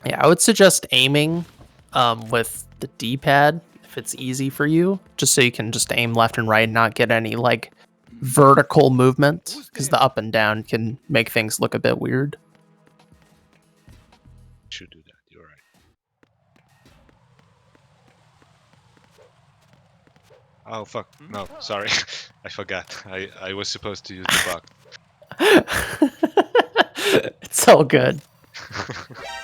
Yeah, I would suggest aiming with the D-pad if it's easy for you, just so you can just aim left and right and not get any like vertical movement, because the up and down can make things look a bit weird. Should do that. You're right. Oh fuck! No, sorry, I forgot. I was supposed to use the box. It's all good.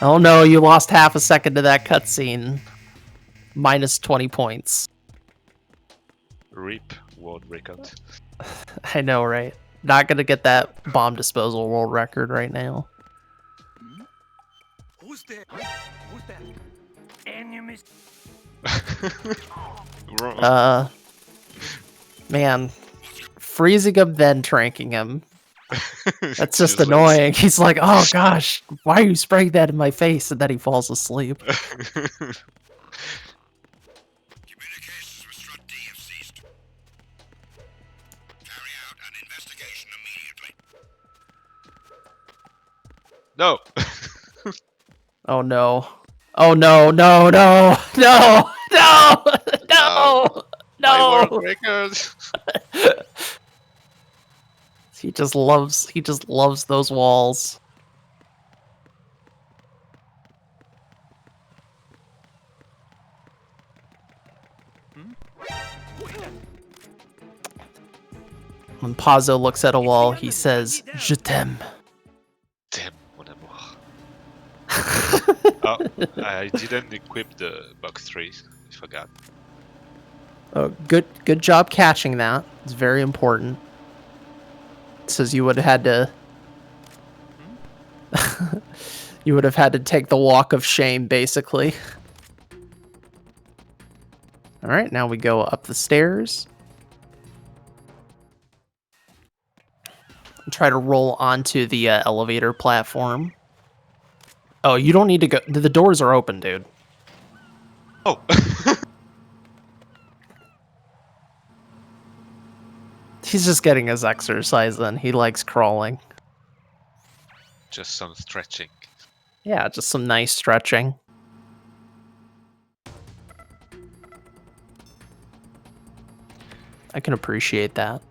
Oh no, you lost half a second to that cutscene. Minus 20 points. RIP world record. I know, right? Not gonna get that bomb disposal world record right now. Who's there? Who's that? Enemies. Man, freezing him then tranking him. That's just Useless. annoying. He's like, oh gosh, why are you spraying that in my face? And then he falls asleep. Communications with Strut D have ceased. Carry out an investigation immediately. No. Oh no. Oh no, no, no, no, no, no, My no. world record. He just loves those walls. When Pazzo looks at a wall, he says, "Je t'aime." Damn, mon amour. Oh, I didn't equip the box 3. I forgot. Oh, good job catching that. It's very important. It says you would have had to you would have had to take the walk of shame, basically. All right, now we go up the stairs. try to roll onto the elevator platform. Oh, you don't need to go. The doors are open, dude. Oh. He's just getting his exercise then. He likes crawling. Just some stretching. Yeah, just some nice stretching. I can appreciate that.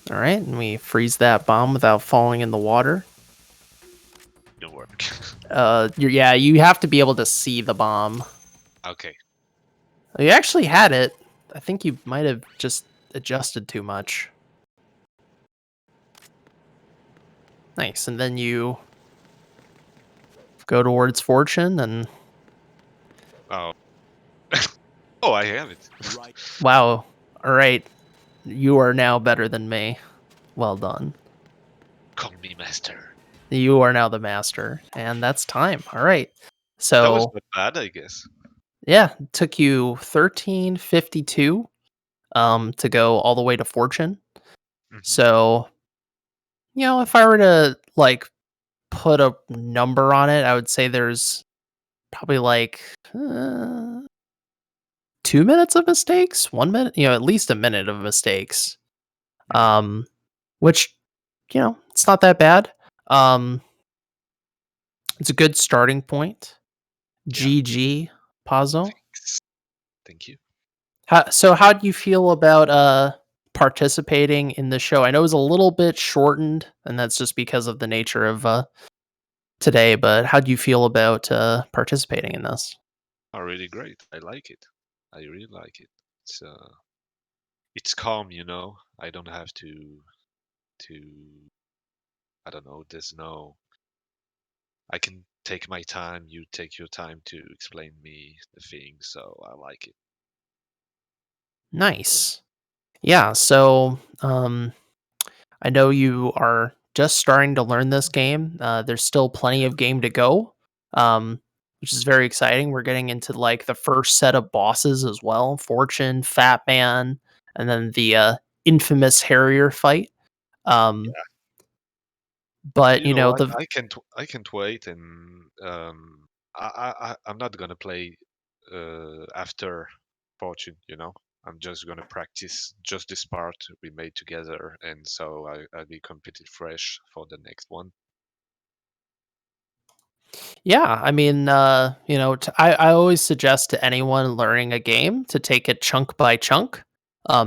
All right, and we freeze that bomb without falling in the water. Didn't work. Yeah, you have to be able to see the bomb. Okay. You actually had it. I think you might have just adjusted too much. Nice, and then you go towards fortune, and Oh. Oh, I have it. Right. wow. All right, you are now better than me. Well done. Call me master. You are now the master, and that's time. All right. That was So not bad, I guess. yeah, it took you 1352 to go all the way to fortune. Mhm. So, if I were to like put a number on it, I would say there's probably like 2 minutes of mistakes, 1 minute, at least a minute of mistakes. Which, it's not that bad. It's a good starting point. Yeah. GG, Pazzo. Thanks. Thank you. How do you feel about participating in the show? I know it was a little bit shortened, and that's just because of the nature of today, but how do you feel about participating in this? Oh, really great. I like it. I really like it. It's calm, you know. I don't have to I don't know, I can take my time, you take your time to explain me the thing, so I like it. Nice. Yeah, so I know you are just starting to learn this game. There's still plenty of game to go, which is very exciting. We're getting into like the first set of bosses as well: Fortune, Fat Man, and then the infamous Harrier fight. Um, but You know what? the I can't wait, and I'm not gonna play after Fortune. You know, I'm just gonna practice just this part we made together, and so I'll be completely fresh for the next one. Yeah, I mean, I always suggest to anyone learning a game to take it chunk by chunk.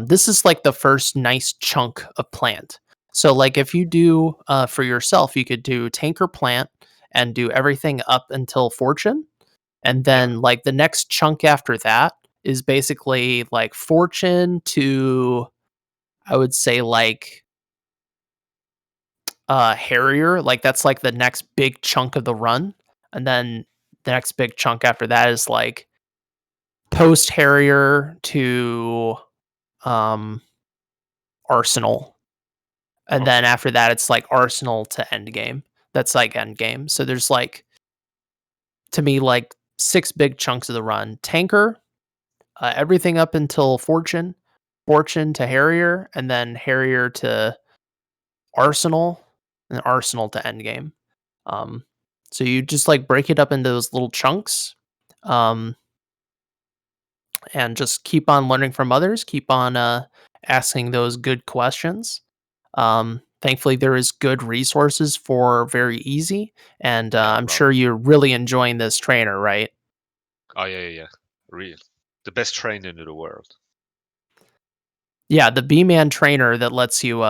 This is like the first nice chunk of plant. So, like, if you do for yourself, you could do tanker plant and do everything up until fortune. And Yeah. then, like, the next chunk after that is basically like fortune to, I would say, like, Harrier, like that's like the next big chunk of the run. And then the next big chunk after that is like post Harrier to um Arsenal. And then Okay. after that it's like Arsenal to Endgame. That's like Endgame. So there's like, to me, like 6 big chunks of the run. Tanker, everything up until Fortune, Fortune to Harrier, and then Harrier to Arsenal, and Arsenal to Endgame. Um, so you just like break it up into those little chunks, um, and just keep on learning from others. Keep on asking those good questions. Thankfully, there is good resources for very easy, and Yeah, I'm well. sure you're really enjoying this trainer, right? Oh yeah, yeah, yeah. Real. The best trainer in the world. Yeah, the B-Man trainer that lets you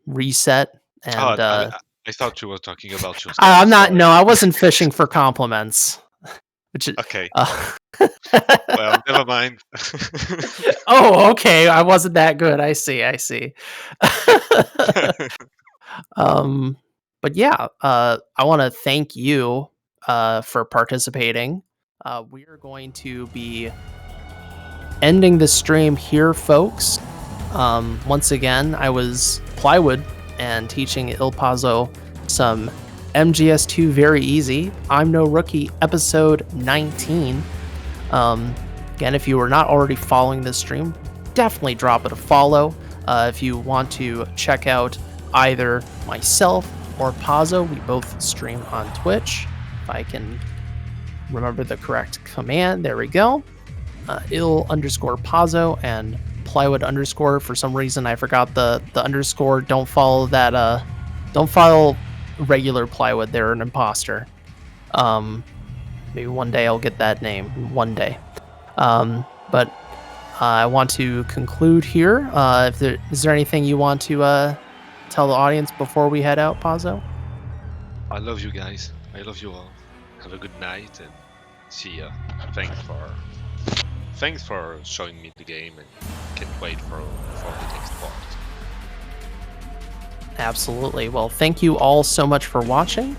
reset Oh, and I thought you were talking about yourself. I'm not. Sorry. No, I wasn't fishing for compliments. Which is, Okay. uh, Well, never mind. oh, okay. I wasn't that good. I see. I see. um, but yeah, I want to thank you for participating. We are going to be ending the stream here, folks. Once again, I was Plywood and teaching Il Pazzo some MGS2 very easy. I'm No Rookie, episode 19. Again, if you are not already following this stream, definitely drop it a follow. If you want to check out either myself or Pazzo, we both stream on Twitch. If I can remember the correct command, there we go. Il_Pazzo and Plywood _ for some reason I forgot the underscore. Don't follow that. Don't follow regular Plywood. They're an imposter. Maybe one day I'll get that name. One day. But I want to conclude here. Is there anything you want to tell the audience before we head out, Pazzo? I love you guys. I love you all. Have a good night and see ya. Thanks for showing me the game, and can't wait for the next part. Absolutely. Well, thank you all so much for watching.